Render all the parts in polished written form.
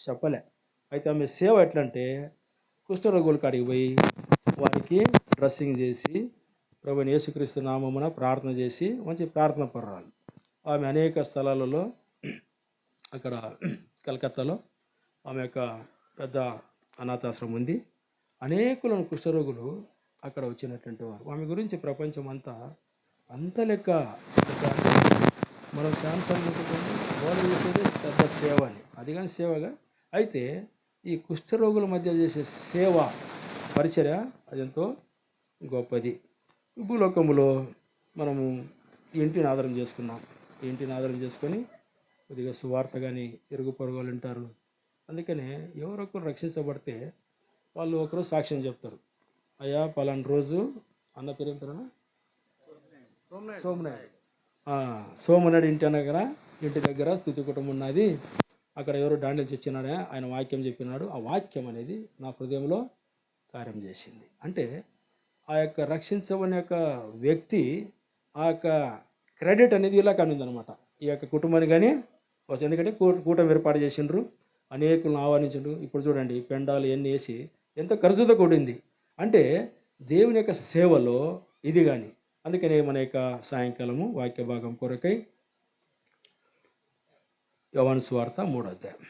చెప్పలే. అయితే ఆమె సేవ ఎట్లంటే కుష్ఠరోగుల కాడికి పోయి వారికి డ్రెస్సింగ్ చేసి ప్రభువైన యేసుక్రీస్తు నామమున ప్రార్థన చేసి మంచి ప్రార్థన పర్రాలు. ఆమె అనేక స్థలాలలో అక్కడ కలకత్తాలో ఆమె యొక్క పెద్ద అనాథాశ్రమం ఉంది. అనేకులను కుష్ఠరోగులు అక్కడ వచ్చినటువంటి వారు. ఆమె గురించి ప్రపంచం అంత లెక్క మనం ఛాన్సార్ వాళ్ళు చేసేది పెద్ద సేవ అని, అది కానీ సేవగా. అయితే ఈ కుష్ఠరోగుల మధ్య చేసే సేవ పరిచర్య అది ఎంతో గొప్పది. భూలోకంలో మనము ఇంటిని ఆధారం చేసుకున్నాం. ఇంటిని ఆధారం చేసుకొని కొద్దిగా సువార్త కానీ ఇరుగు పొరుగు వాళ్ళు ఉంటారు. అందుకనే ఎవరొకరు రక్షించబడితే వాళ్ళు ఒకరోజు సాక్ష్యం చెప్తారు. అయ్యా పలానా రోజు అన్న పేరు ఏం పేరు? సోమనాయుడు ఇంటి దగ్గర స్థుతి కుటుంబం ఉన్నది. అక్కడ ఎవరు డాండేజ్ ఇచ్చినాడే, ఆయన వాక్యం చెప్పినాడు. ఆ వాక్యం అనేది నా హృదయంలో కార్యం చేసింది. అంటే ఆ యొక్క రక్షించబడిన యొక్క వ్యక్తి ఆ యొక్క క్రెడిట్ అనేది ఇలా కనుందనమాట ఈ యొక్క కుటుంబాన్ని. కానీ ఎందుకంటే కూటమి ఏర్పాటు చేసిండ్రు, అనేకులను ఆహ్వానించిండ్రు. ఇప్పుడు చూడండి పెండాలు ఎన్ని వేసి ఎంతో ఖర్చుతో కూడింది. అంటే దేవుని యొక్క సేవలో ఇది కానీ. అందుకనే మన యొక్క సాయంకాలము వాక్య భాగం కొరకై యోహాను సువార్త 3వ అధ్యాయం.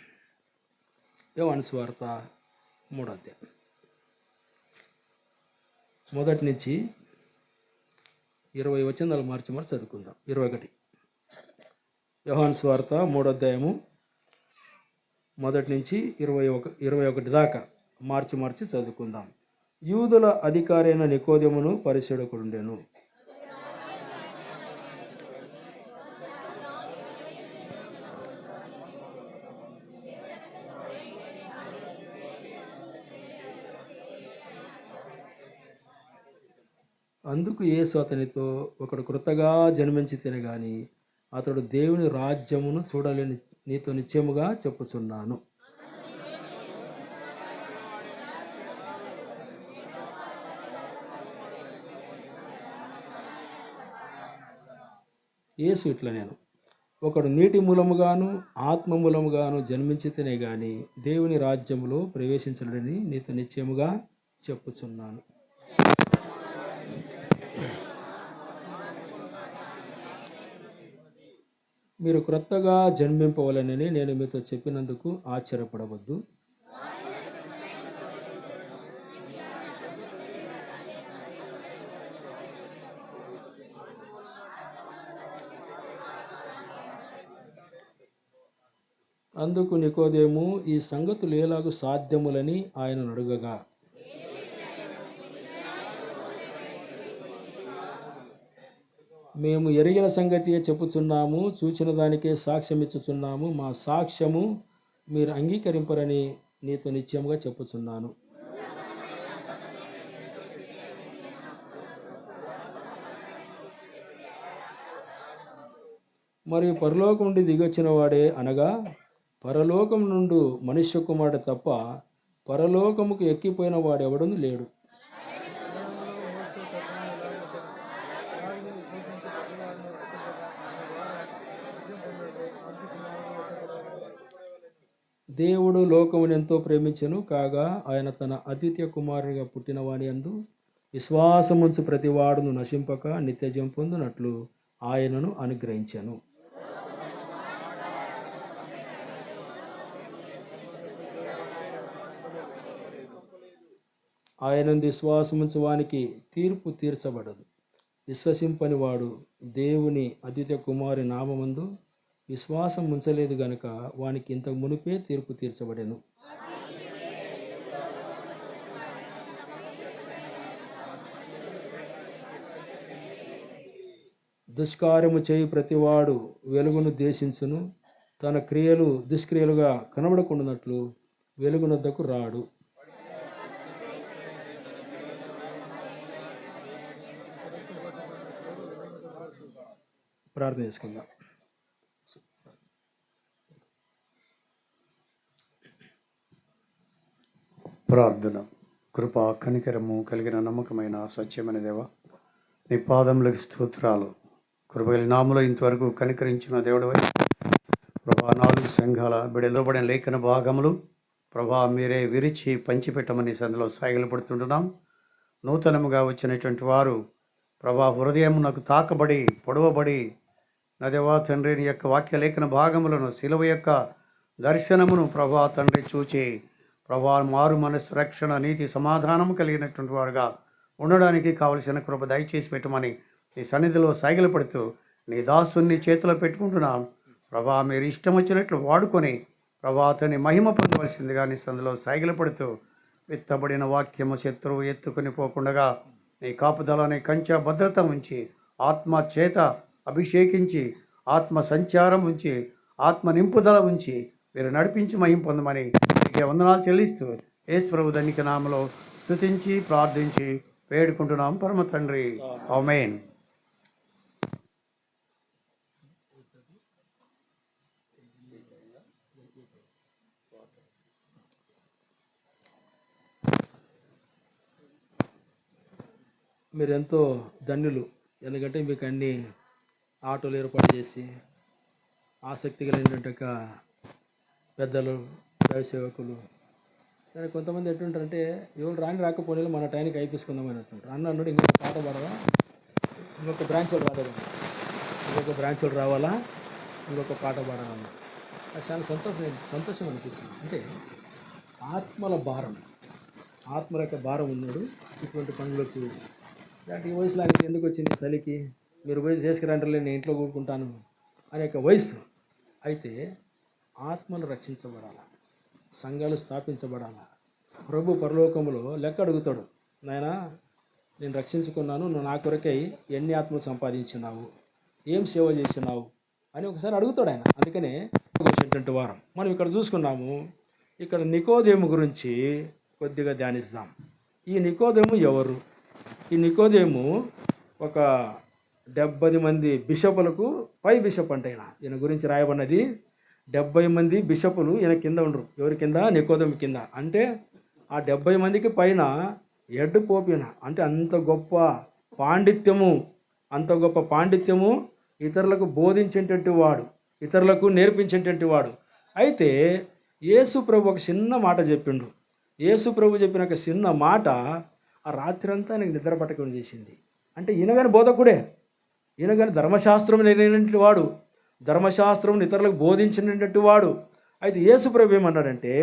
యోహాను సువార్త 3వ అధ్యాయం మొదటి నుంచి 20 వచనాలు మార్చి చదువుకుందాం. 21 యోహాను సువార్త 3వ అధ్యాయము మొదటి నుంచి 21 దాకా మార్చి చదువుకుందాం. యూదుల అధికారి అయిన నికోదేమును పరిశీలకుడుండెను. అందుకు యేసు అతనితో, ఒకడు కృతగా జన్మించితేనే గాని అతడు దేవుని రాజ్యమును చూడలేని నీతో నిశ్చయముగా చెప్పుచున్నాను. యేసు ఇట్లా నేను ఒకడు నీటి మూలముగాను ఆత్మ మూలముగాను జన్మించితేనే గాని దేవుని రాజ్యములో ప్రవేశించడని నీతో నిశ్చయముగా చెప్పుచున్నాను. మీరు క్రొత్తగా జన్మింపవలనని నేను మీతో చెప్పినందుకు ఆశ్చర్యపడవద్దు. అందుకు నికోదేము ఈ సంగతులు ఎలాగూ సాధ్యములని ఆయనను అడుగగా, మేము ఎరిగిన సంగతియే చెప్పుచున్నాము, చూచిన దానికే సాక్ష్యం ఇచ్చుచున్నాము. మా సాక్ష్యము మీరు అంగీకరింపరని నీతో నిశ్చయముగా చెప్పుచున్నాను. మరియు పరలోకం నుండి దిగొచ్చిన వాడే, అనగా పరలోకం నుండి మనుష్య కుమారుడు తప్ప పరలోకముకు ఎక్కిపోయిన వాడెవడను లేడు. దేవుడు లోకమును ఎంతో ప్రేమించెను, కాగా ఆయన తన అద్వితీయ కుమారునిగా పుట్టిన వాని యందు విశ్వాసముంచు ప్రతివాడును నశింపక నిత్యజీవం పొందునట్లు ఆయనను అనుగ్రహించెను. ఆయనందు విశ్వాసముంచు వానికి తీర్పు తీర్చబడదు. విశ్వసింపని వాడు దేవుని అద్వితీయ కుమారి నామమందు విశ్వాసం ఉంచలేదు గనుక వానికి ఇంతకు మునిపే తీర్పు తీర్చబడెను. దుష్కార్యము చేయి ప్రతివాడు వెలుగును ద్వేషించును, తన క్రియలు దుష్క్రియలుగా కనబడకుండానట్లు వెలుగునొద్దకు రాడు. ప్రార్థన చేసుకుందాం. ప్రార్థన. కృపా కనికరము కలిగిన నమ్మకమైన సత్యమైన దేవ, నీ పాదములకు స్తోత్రాలు. కృపగలి నామలో ఇంతవరకు కనికరించిన దేవుడవై ప్రభా 4 సంఘాల బిడలోబడిన లేఖన భాగములు ప్రభా మీరే విరిచి పంచిపెట్టమని సందులో సాగిలపడుతుంటున్నాం. నూతనముగా వచ్చినటువంటి వారు ప్రభా హృదయం నాకు తాకబడి పొడవబడి నా దేవా తండ్రి నీ యొక్క వాక్య లేఖన భాగములను శిలువ యొక్క దర్శనమును ప్రభా తండ్రి చూచి ప్రభా మారు మనస్సు రక్షణ నీతి సమాధానము కలిగినటువంటి వారుగా ఉండడానికి కావలసిన కృప దయచేసి పెట్టమని నీ సన్నిధిలో సాగిలపడుతూ నీ దాసుని చేతిలో పెట్టుకుంటున్నాం. ప్రభా మీరు ఇష్టం వచ్చినట్లు వాడుకొని ప్రభా అతని మహిమ పొందవలసిందిగా నీ సందులో సాగిలపడుతూ విత్తబడిన వాక్యము శత్రువు ఎత్తుకుని పోకుండగా నీ కాపుదల నీ కంచె భద్రత ఉంచి ఆత్మ చేత అభిషేకించి ఆత్మ సంచారం ఉంచి ఆత్మ నింపుదల ఉంచి మీరు నడిపించి మహిమ పొందమని నీకే వందనాలు చెల్లిస్తూ యేసు ప్రభు ధన్యక నామములో స్తుతించి ప్రార్థించి వేడుకుంటున్నాం పరమ తండ్రి. ఆమేన్. మీరు ఎంతో ధన్యులు, ఎందుకంటే మీకు అన్ని ఆటోలు ఏర్పాటు చేసి ఆసక్తి కలిగినటువంటి ఒక పెద్దలు దైవ సేవకులు. కానీ కొంతమంది ఎట్టుంటారంటే ఎవరు రాకపోయినా మన టైంకి అయిపోసుకుందాం అని అంటుంటారు. అన్నాడు ఇంకొక పాట పాడవా, ఇంకొక బ్రాంచ్లు రాలేదా, ఇంకొక బ్రాంచ్లు రావాలా, ఇంకొక పాట పాడాలన్నా నాకు చాలా సంతోషం అనిపించింది. అంటే ఆత్మల భారం, ఆత్మల యొక్క భారం ఉన్నాడు ఇటువంటి పనులకు. ఇలాంటి వయసులో ఆయనకి ఎందుకు వచ్చింది చలికి, మీరు వయసు చేసుకురంటలే నేను ఇంట్లో కూడుకుంటాను అనే యొక్క వయసు. అయితే ఆత్మలు రక్షించబడాలా, సంఘాలు స్థాపించబడాలా. ప్రభు పరలోకములో లెక్క అడుగుతాడు, నాయనా నేను రక్షించుకున్నాను, నువ్వు నా కొరకై ఎన్ని ఆత్మలు సంపాదించినావు, ఏం సేవ చేసినావు అని ఒకసారి అడుగుతాడు ఆయన. అందుకనే వచ్చేటువంటి వారం మనం ఇక్కడ చూసుకున్నాము. ఇక్కడ నికోదేము గురించి కొద్దిగా ధ్యానిస్తాం. ఈ నికోదేము ఎవరు? ఈ నికోదేము ఒక 70 మంది బిషపులకు పై బిషప్ అంటే ఈయన గురించి రాయబడినది. 70 మంది బిషపులు ఈయన కింద ఉండరు. ఎవరి కింద? నికోదేము కింద. అంటే ఆ 70 మందికి పైన హెడ్ పోపిన. అంటే అంత గొప్ప పాండిత్యము ఇతరులకు బోధించేటువంటి వాడు, ఇతరులకు నేర్పించేటువంటి వాడు. అయితే యేసు ప్రభు ఒక చిన్న మాట చెప్పిండు. యేసు ప్రభు చెప్పిన ఒక చిన్న మాట ఆ రాత్రి అంతా ఆయనకు నిద్ర పట్టకుండా చేసింది. అంటే ఈయన కానీ బోధకుడే, ఈయన కానీ ధర్మశాస్త్రం లేనటువంటి వాడు, ధర్మశాస్త్రం ఇతరులకు బోధించినటువంటి వాడు. అయితే యేసు ప్రభు ఏమన్నాడంటే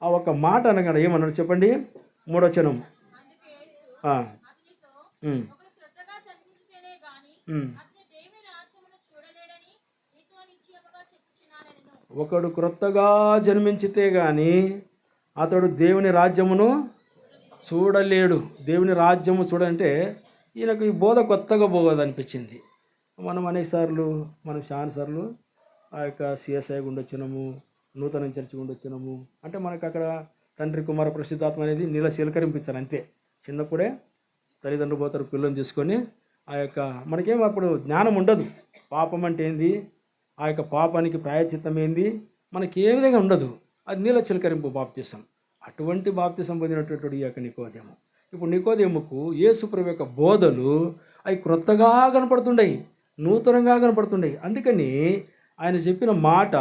ఆ ఒక మాట అనగానే ఏమన్నాడు చెప్పండి? 3వ వచనం. ఒకడు క్రొత్తగా జన్మించితే గాని అతడు దేవుని రాజ్యమును చూడలేడు. దేవుని రాజ్యము చూడంటే ఈయనకు ఈ బోధ కొత్తగా పోగదనిపించింది. మనం చాలాసార్లు ఆ యొక్క సిఎస్ఐ గుండొచ్చినాము, నూతన చర్చి గుండొచ్చినాము. అంటే మనకు అక్కడ తండ్రి కుమార పరిశుద్ధాత్మ అనేది నీళ్ళ చిలకరింపించారు అంతే. చిన్నప్పుడే తల్లిదండ్రులు పోతారు పిల్లల్ని తీసుకొని. ఆ యొక్క మనకేం అప్పుడు జ్ఞానం ఉండదు, పాపం అంటే ఏంది, ఆ యొక్క పాపానికి ప్రాయశ్చిత్తం ఏంది, మనకి ఏ విధంగా ఉండదు. అది నీళ్ళ చిలకరింపు బాప్తిసం. అటువంటి బాప్తిసం పొందినటువంటి ఈ యొక్క నికోదేము. ఇప్పుడు నికోదేముకు యేసు ప్రభు యొక్క బోధలు అవి క్రొత్తగా కనపడుతుండయి, నూతనంగా కనపడుతుండయి. అందుకని ఆయన చెప్పిన మాట,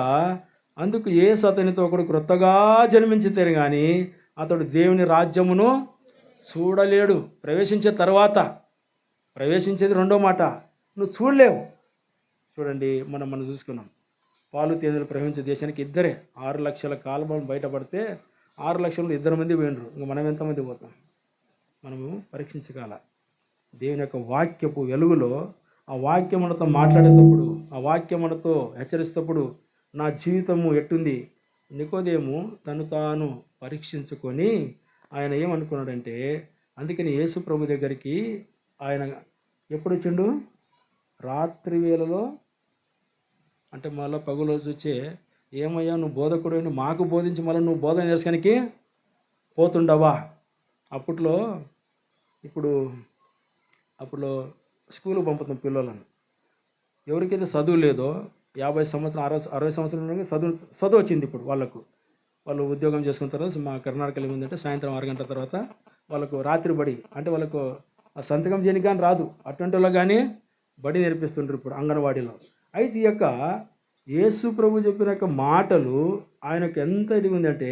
అందుకు యేసు అతనితో ఒకడు క్రొత్తగా జన్మించితే కానీ అతడు దేవుని రాజ్యమును చూడలేడు. ప్రవేశించేది రెండో మాట, నువ్వు చూడలేవు. చూడండి, మనం చూసుకున్నాం. పాలు తేనెలు ప్రవహించే దేశానికి 6 లక్షల కాలువలు బయటపడితే 6 లక్షలు 2 మంది పోయినరు. ఇంకా మనం ఎంతమంది పోతాం? మనము పరీక్షించగల దేవుని యొక్క వాక్యపు వెలుగులో ఆ వాక్యం మనతో మాట్లాడేటప్పుడు, ఆ వాక్యం మనతో హెచ్చరిస్తప్పుడు నా జీవితము ఎట్టుంది? నికోదేము తను తాను పరీక్షించుకొని ఆయన ఏమనుకున్నాడంటే, అందుకని యేసు ప్రభు దగ్గరికి ఆయన ఎప్పుడు వచ్చిండు? రాత్రి వేళలో. అంటే మళ్ళీ పగులో చూచే, ఏమయ్యా నువ్వు బోధకుడు మాకు బోధించి మళ్ళీ నువ్వు బోధన చేసుకోనికి పోతుండవా? అప్పుడు స్కూల్కి పంపుతాం పిల్లలను. ఎవరికైతే చదువు లేదో 50 సంవత్సరం 60 సంవత్సరాల చదువు వచ్చింది. ఇప్పుడు వాళ్ళు ఉద్యోగం చేసుకున్న తర్వాత మా కర్ణాటకలో ఏముందంటే సాయంత్రం 6 గంటల తర్వాత వాళ్ళకు రాత్రి బడి, అంటే వాళ్ళకు ఆ సంతకం చేయడానికి కానీ రాదు, అటువంటి వాళ్ళు కానీ బడి నేర్పిస్తుంటారు ఇప్పుడు అంగన్వాడీలో. అయితే ఈ యొక్క యేసు ప్రభు చెప్పిన యొక్క మాటలు ఆయనకు ఎంత ఇది ఉందంటే,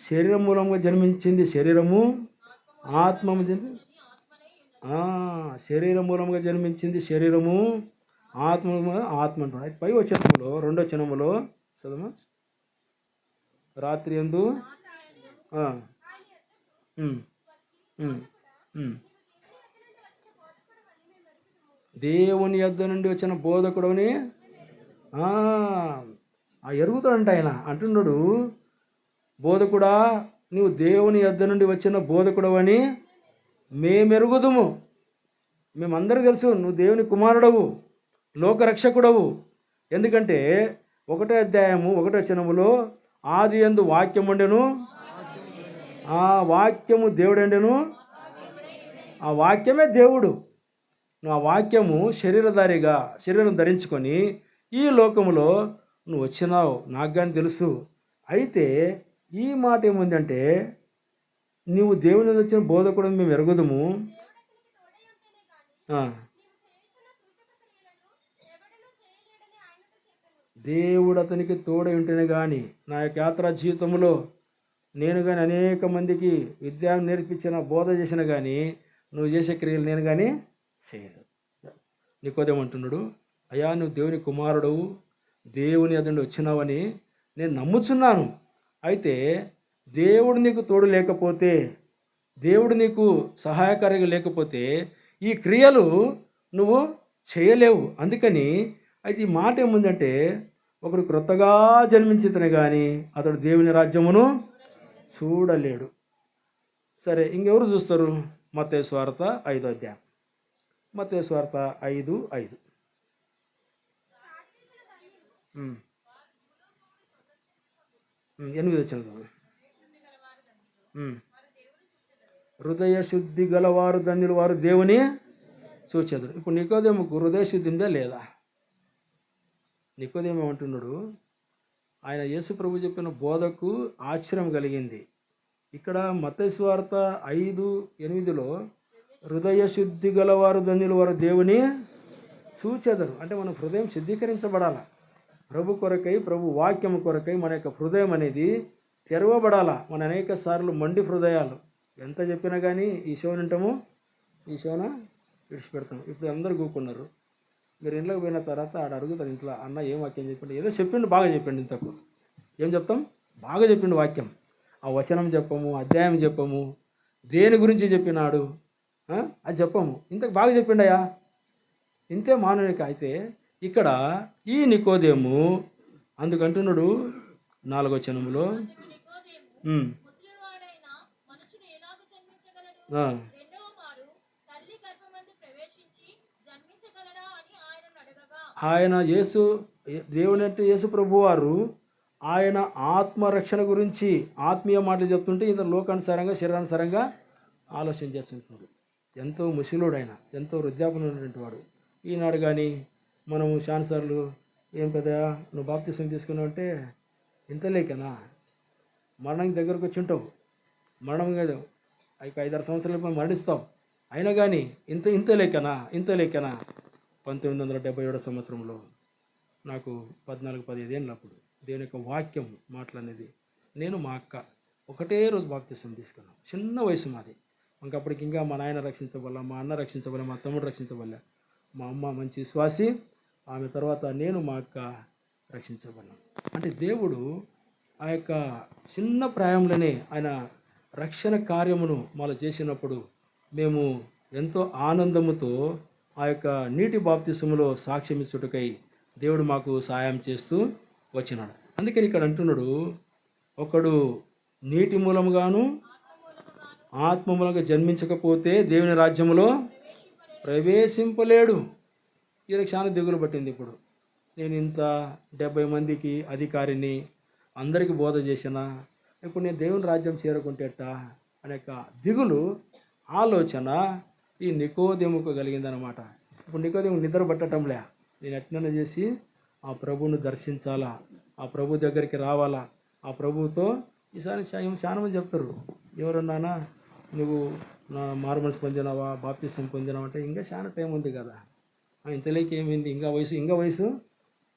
శరీరం మూలంగా జన్మించింది శరీరము, ఆత్మ శరీరం మూలంగా జన్మించింది శరీరము, ఆత్మ ఆత్మ అంటున్నాడు. అయితే పై వచనములో 2వ వచనములో చదవమా. రాత్రి యందు దేవుని యొద్ద నుండి వచ్చిన బోధకుడని ఎరుగుతాడంట. ఆయన అంటున్నాడు, బోధకుడా నువ్వు దేవుని యొద్ద నుండి వచ్చిన బోధకుడవని మేమెరుగుదుము. మేమందరికీ తెలుసు నువ్వు దేవుని కుమారుడవు, లోకరక్షకుడవు. ఎందుకంటే 1వ అధ్యాయము 1వ వచనములో ఆది యందు వాక్యం ఉండెను, ఆ వాక్యము దేవుడండెను, ఆ వాక్యమే దేవుడు. నువ్వు ఆ వాక్యము శరీరధారిగా శరీరం ధరించుకొని ఈ లోకములో నువ్వు వచ్చినావు, నాకు కానీ తెలుసు. అయితే ఈ మాట ఏముందంటే, నువ్వు దేవుని వచ్చిన బోధకుడు మేము ఎరుగుదుము. దేవుడు అతనికి తోడై ఉంటేనే కానీ నా యొక్క యాత్రా జీవితంలో నేను కానీ అనేక మందికి విద్య నేర్పించిన బోధ చేసిన కానీ నువ్వు చేసే క్రియలు నేను కానీ చేయలేదు. నికోదేమంటున్నాడు, అయ్యా నువ్వు దేవుని కుమారుడవు, దేవుని అతను వచ్చినావని నేను నమ్ముచున్నాను. అయితే దేవుడు నీకు తోడు లేకపోతే, దేవుడు నీకు సహాయకారిగా లేకపోతే ఈ క్రియలు నువ్వు చేయలేవు. అందుకని అయితే ఈ మాట ఏముందంటే, ఒకడు క్రొత్తగా జన్మించితేనే కానీ అతడు దేవుని రాజ్యమును చూడలేడు. సరే, ఇంకెవరు చూస్తారు? మత్తయి సువార్త 5వ అధ్యాయం. మత్తయి సువార్త 5:5. ఎనిమిది వచ్చిన హృదయ శుద్ధి గలవారు ధన్యులు, వారు దేవుని చూచెదరు. ఇప్పుడు నికోదేముకు హృదయ శుద్ధి ఉందా లేదా? నికోదేము ఏమంటున్నాడు, ఆయన యేసు ప్రభు చెప్పిన బోధకు ఆశ్చర్యం కలిగింది. ఇక్కడ మత్తయి సువార్త 5:8లో హృదయ శుద్ధి గలవారు ధన్యులు, వారు దేవుని చూచెదరు. అంటే మన హృదయం శుద్ధీకరించబడాల. ప్రభు కొరకై, ప్రభు వాక్యం కొరకై మన యొక్క హృదయం అనేది తెరవబడాల. మన అనేక సార్లు మండి హృదయాలు ఎంత చెప్పినా కానీ ఈ షోని ఉంటాము, ఈ షోన విడిచిపెడతాము. ఇప్పుడు అందరూ కూకున్నారు. మీరు ఇంట్లోకి పోయిన తర్వాత ఆడ అడుగుతారు ఇంట్లో, అన్న ఏం వాక్యం చెప్పిండు? ఏదో చెప్పిండు, బాగా చెప్పిండు. ఇంతకు ఏం చెప్తాం? బాగా చెప్పిండు వాక్యం. ఆ వచనం చెప్పము, అధ్యాయం చెప్పము, దేని గురించి చెప్పినాడు అది చెప్పము. ఇంతకు బాగా చెప్పిండయా, ఇంతే మానవునిక. అయితే ఇక్కడ ఈ నికోదేము అందుకంటున్నాడు 4వ వచనములో, ఆయన దేవుని అంటే యేసు ప్రభు వారు ఆయన ఆత్మరక్షణ గురించి ఆత్మీయ మాటలు చెప్తుంటే ఇతను లోకానుసారంగా శరీరానుసారంగా ఆలోచన చేస్తుంటున్నాడు. ఎంతో ముసలుడు ఆయన, ఎంతో వృద్ధాపన ఉన్నటువంటి వాడు. ఈనాడు కానీ మనము చాలాసార్లు ఏం పెద్ద నువ్వు బాప్తిసం తీసుకున్నావు అంటే ఇంత లేకనా, మరణం దగ్గరకు వచ్చి ఉంటావు, మరణం కాదు 5-6 సంవత్సరాల మరణిస్తావు, అయినా కానీ ఇంత లేకనా 1977 సంవత్సరంలో నాకు 14-15 ఏళ్ళు అప్పుడు దేవుని యొక్క వాక్యం మాటలనేది నేను మా అక్క ఒకటే రోజు బాప్తిసం తీసుకున్నాం. చిన్న వయసు మాది. ఇంకప్పటికి ఇంకా మా నాయన రక్షించబల్ల, మా అన్న రక్షించబల్ల, మా తమ్ముడు రక్షించబల్ల, మా అమ్మ మంచి విశ్వాసి, ఆమె తర్వాత నేను మా అక్క రక్షించబడ్డాం. అంటే దేవుడు ఆ యొక్క చిన్న ప్రాయంలోనే ఆయన రక్షణ కార్యమును మాలో చేసినప్పుడు మేము ఎంతో ఆనందముతో ఆ యొక్క నీటి బాప్తిసములో సాక్ష్యం ఇచ్చుటకై దేవుడు మాకు సహాయం చేస్తూ వచ్చినాడు. అందుకని ఇక్కడ అంటున్నాడు, ఒకడు నీటి మూలముగాను ఆత్మ మూలంగా జన్మించకపోతే దేవుని రాజ్యములో ప్రవేశింపలేడు. వీళ్ళకి చాలా దిగులు పట్టింది. ఇప్పుడు నేను ఇంత 70 మందికి అధికారిని, అందరికీ బోధ చేసిన, ఇప్పుడు నేను దేవుని రాజ్యం చేరుకుంటేట అనే దిగులు ఆలోచన ఈ నికోదేముకు కలిగిందనమాట. ఇప్పుడు నికోదేము నిద్ర పట్టడంలే, నేను ఎట్నైనా చేసి ఆ ప్రభువును దర్శించాలా, ఆ ప్రభు దగ్గరికి రావాలా, ఆ ప్రభువుతో ఈసారి చాలా మంది చెప్తారు, ఎవరన్నానా నువ్వు నా మారుమనసు పొందినావా, బాప్తిసం పొందినావా అంటే ఇంకా చాలా టైం ఉంది కదా, ఇంతలోకి ఏమైంది, ఇంకా వయసు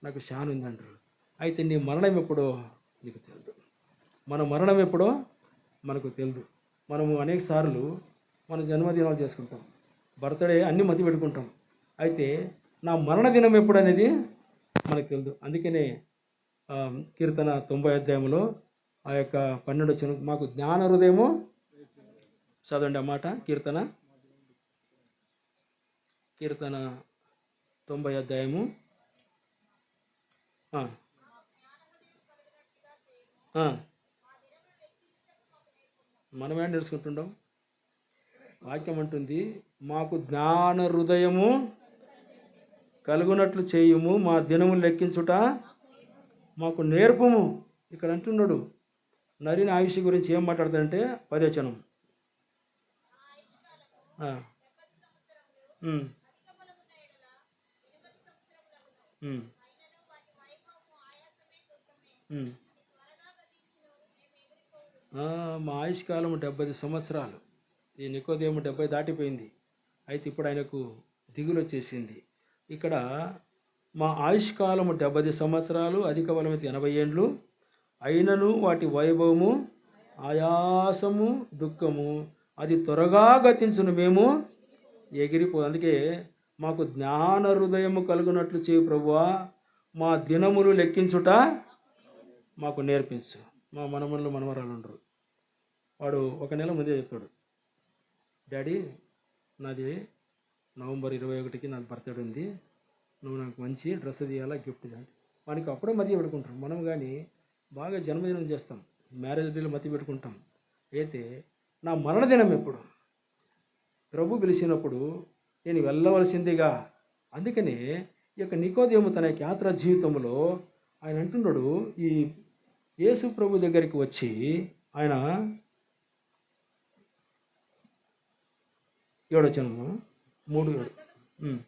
నాకు శాన్ ఉంది అంటారు. అయితే నీ మరణం ఎప్పుడో నీకు తెలియదు. మన మరణం ఎప్పుడో మనకు తెలియదు. మనము అనేక సార్లు మన జన్మదినాలు చేసుకుంటాం, బర్త్డే అన్నీ మతి పెట్టుకుంటాం. అయితే నా మరణ దినం ఎప్పుడు అనేది మనకు తెలియదు. అందుకనే కీర్తన 90 అధ్యాయంలో ఆ యొక్క 12 వచ్చిన మాకు జ్ఞాన హృదయము చదవండి ఆ మాట. కీర్తన 90 అధ్యాయము మనమే నేర్చుకుంటుంటాం. వాక్యం అంటుంది, మాకు జ్ఞాన హృదయము కలుగునట్లు చేయుము, మా దినము లెక్కించుట మాకు నేర్పుము. ఇక్కడ అంటున్నాడు నరిని ఆయుష్ గురించి ఏం మాట్లాడతాడంటే 10వ వచనం. మా ఆయుష్కాలం 70 సంవత్సరాలు. ఈ నికోదేము 70 దాటిపోయింది. అయితే ఇప్పుడు ఆయనకు దిగులు వచ్చేసింది. ఇక్కడ మా ఆయుష్కాలము 70 సంవత్సరాలు, అధిక బలమైతే 80 ఏండ్లు, అయినను వాటి వైభవము, ఆయాసము, దుఃఖము అది త్వరగా గతించును, మేము ఎగిరిపో. అందుకే మాకు జ్ఞాన హృదయము కలుగునట్లు చేయి ప్రభువా, మా దినములు లెక్కించుట మాకు నేర్పించు. మా మనమనులు మనవరాలు ఉండరు. వాడు 1 నెల ముందే చెప్తాడు, డాడీ నాది నవంబర్ 21కి నాకు బర్త్డే ఉంది, నువ్వు నాకు మంచి డ్రెస్ తీయాలా, గిఫ్ట్ చేయాలి. వానికి అప్పుడే మతి పెట్టుకుంటాం. మనం కానీ బాగా జన్మదినం చేస్తాం, మ్యారేజ్ డేలో మతి పెట్టుకుంటాం. అయితే నా మరణదినం ఎప్పుడు? ప్రభు పిలిచినప్పుడు నేను వెళ్ళవలసిందిగా. అందుకనే ఈ యొక్క నికోదేము తన యొక్క యాత్ర జీవితంలో ఆయన అంటున్నాడు, ఈ యేసు ప్రభు దగ్గరికి వచ్చి ఆయన 7 వచనము 3:7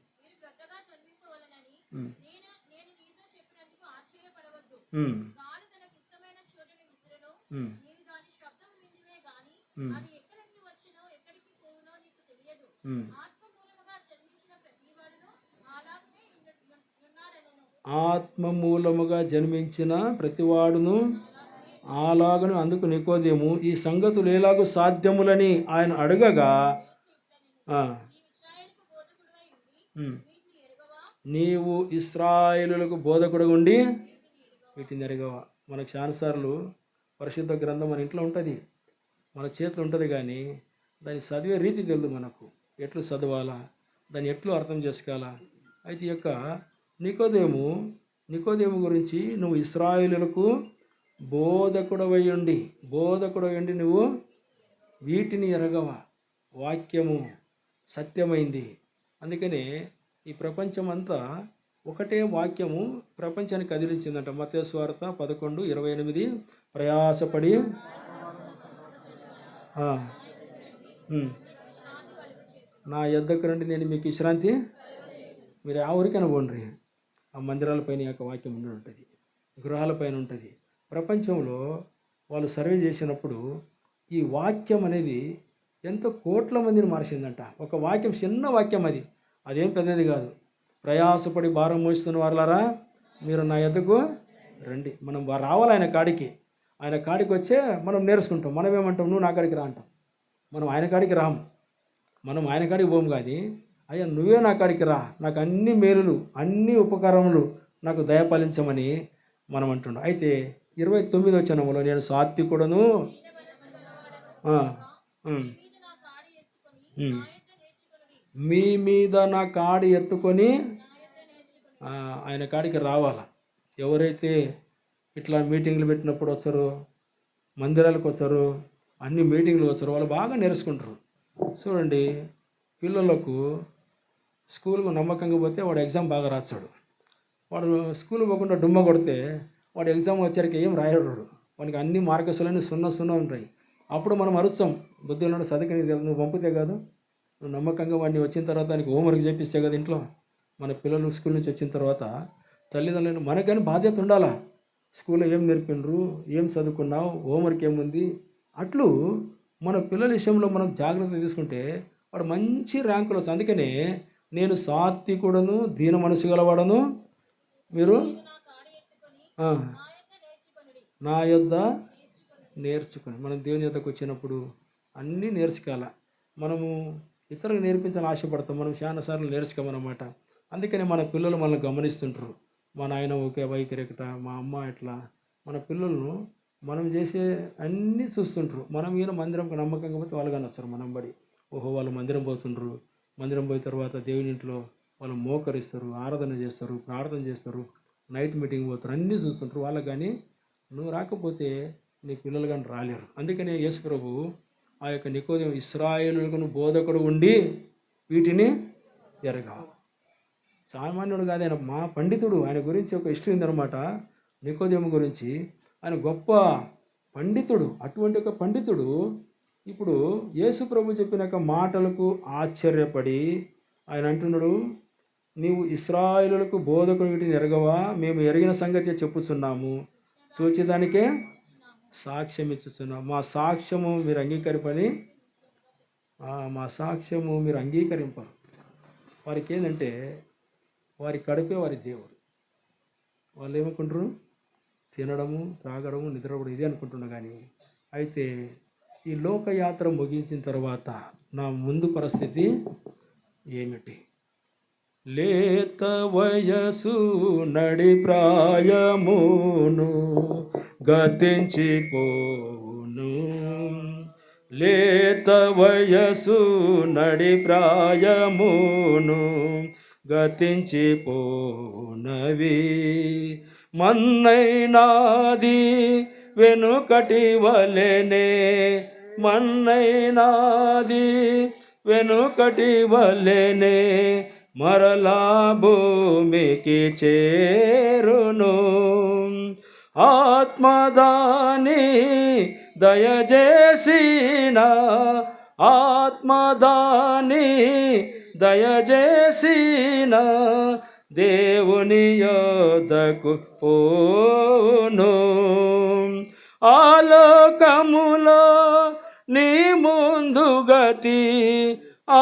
ఆత్మ మూలముగా జన్మించిన ప్రతివాడును అలాగను. అందుకు నికోదేము ఈ సంగతులు ఎలాగూ సాధ్యములని ఆయన అడగగా, నీవు ఇశ్రాయేలులకు బోధకుడు ఉండి వీటిని ఎరగవా. మనకు చాలాసార్లు పరిశుద్ధ గ్రంథం మన ఇంట్లో ఉంటుంది, మన చేతిలో ఉంటుంది, కానీ దాన్ని చదివే రీతి తెలియదు మనకు. ఎట్లు చదవాలా, దాన్ని ఎట్లు అర్థం చేసుకోవాలా. అయితే ఈ యొక్క నికోదేము గురించి నువ్వు ఇశ్రాయేలులకు బోధకుడవై ఉండి నువ్వు వీటిని ఎరగవా. వాక్యము సత్యమైంది. అందుకనే ఈ ప్రపంచం అంతా ఒకటే వాక్యము ప్రపంచాన్ని కదిలించిందంట. మత్తయి సువార్త 11:28 ప్రయాసపడి నా యొద్దకు రండి, నేను మీకు విశ్రాంతి. మీరు ఆ ఊరికైనా పోండి, ఆ మందిరాలపైన యొక్క వాక్యం ఉండి ఉంటుంది, గృహాలపైన ఉంటుంది. ప్రపంచంలో వాళ్ళు సర్వే చేసినప్పుడు ఈ వాక్యం అనేది ఎంతో కోట్ల మందిని మార్చిందంట. ఒక వాక్యం, చిన్న వాక్యం, అదేం పెద్దది కాదు. ప్రయాసపడి భారం మోస్తున్న వారులారా మీరు నా యొద్దకు రండి. మనం రావాలి ఆయన కాడికి వచ్చే మనం నేర్చుకుంటాం. మనం ఏమంటాం, నువ్వు నా కాడికి రా అంటాం. మనం ఆయన కాడికి రాము, మనం ఆయన కాడికి పోము. కానీ అయ్యా నువ్వే నా కాడికి రా, నాకు అన్ని మేలులు అన్ని ఉపకారములు నాకు దయపాలించమని మనం అంటున్నాం. అయితే 29వ వచనంలో నేను సాత్వికుడను, మీ మీద నా కాడి ఎత్తుకొని ఆయన కాడికి రావాలా. ఎవరైతే ఇట్లా మీటింగ్లు పెట్టినప్పుడు వచ్చారో, మందిరాలకు వచ్చారో, అన్ని మీటింగ్లు వచ్చారో వాళ్ళు బాగా నేర్చుకుంటారు. చూడండి, పిల్లలకు స్కూల్కు నమ్మకంగా పోతే వాడు ఎగ్జామ్ బాగా రాస్తాడు. వాడు స్కూల్ పోకుండా డుమ్మ కొడితే వాడు ఎగ్జామ్ వచ్చరికి ఏం రాయడు. వానికి అన్ని మార్కసులన్నీ 0 ఉంటాయి. అప్పుడు మనం అరుస్తాం, బుద్ధి ఉన్నాడు చదివి నువ్వు పంపితే కాదు, నువ్వు నమ్మకంగా వాడిని వచ్చిన తర్వాత దానికి హోంవర్క్ చేపిస్తే కదా. ఇంట్లో మన పిల్లలు స్కూల్ నుంచి వచ్చిన తర్వాత తల్లిదండ్రులను మనకని బాధ్యత ఉండాలా. స్కూల్లో ఏం నేర్పినరు, ఏం చదువుకున్నావు, హోంవర్క్ ఏముంది, అట్లు మన పిల్లల విషయంలో మనం జాగ్రత్త తీసుకుంటే వాడు మంచి ర్యాంకులు వస్తుంది. అందుకనే నేను సాత్వికుడను, దీన మనసు గలవాడను, మీరు ఆ, నా యొద్ద నేర్చుకుని. మనం దేవుని యొద్దకు వచ్చినప్పుడు అన్నీ నేర్చుకోవాలి. మనము ఇతరులకు నేర్పించాలని ఆశపడతాం, మనం చాలాసార్లు నేర్చుకోమన్నమాట. అందుకని మన పిల్లలు మనల్ని గమనిస్తుంటారు. మా నాయన ఒకే వైఖరికట, మా అమ్మ ఎట్లా, మన పిల్లలను మనం చేసే అన్నీ చూస్తుంటారు. మనం ఈయన మందిరంకి నమ్మకంగా పోతే వాళ్ళు కానీ వస్తారు మనం బడి. ఓహో, వాళ్ళు మందిరం పోతుండ్రు, మందిరం పోయిన తర్వాత దేవుని ఇంట్లో వాళ్ళు మోకరిస్తారు, ఆరాధన చేస్తారు, ప్రార్థన చేస్తారు, నైట్ మీటింగ్ పోతారు, అన్నీ చూస్తుంటారు. వాళ్ళకి కానీ నువ్వు రాకపోతే నీ పిల్లలు కానీ రాలేరు. అందుకనే యేసు ప్రభు ఆ యొక్క నికోదేము, ఇశ్రాయేలులకు బోధకుడు ఉండి వీటిని ఎరగా. సామాన్యుడు కాదు, ఆయన మా పండితుడు. ఆయన గురించి ఒక హిస్టరీ ఉందన్నమాట నికోదేము గురించి. ఆయన గొప్ప పండితుడు. అటువంటి ఒక పండితుడు ఇప్పుడు యేసు ప్రభు చెప్పిన యొక్క మాటలకు ఆశ్చర్యపడి ఆయన అంటున్నాడు, నీవు ఇశ్రాయేలులకు బోధకుడు వీటిని ఎరగవా? మేము ఎరిగిన సంగతి చెప్పుచున్నాము, చూచేదానికే సాక్ష్యం ఇచ్చుచున్నాం. మా సాక్ష్యము మీరు అంగీకరింపని, మా సాక్ష్యము మీరు అంగీకరింపరు. వారికి ఏంటంటే వారి కడుపే వారి దేవుడు. వాళ్ళు ఏమనుకుంటారు? తినడము, త్రాగడము, నిద్రపోవడం ఇదే అనుకుంటున్నా. కానీ అయితే ఈ లోకయాత్ర ముగించిన తర్వాత నా ముందు పరిస్థితి ఏమిటి? లేత వయసు నడి ప్రాయమును గతించిపోను, లేత వయసు నడి ప్రాయమును గతించిపోనవి, మన్నైనాది వెనుకటి వలెనే, మన్నైనాది వెనుకటి వలెనే మరలా భూమికి చేరును. ఆత్మదాని దయచేసిన, ఆత్మదాని దయచేసిన దేవుని యొద్దకు పోను. ఆలోకములో నీ ముందు గతి,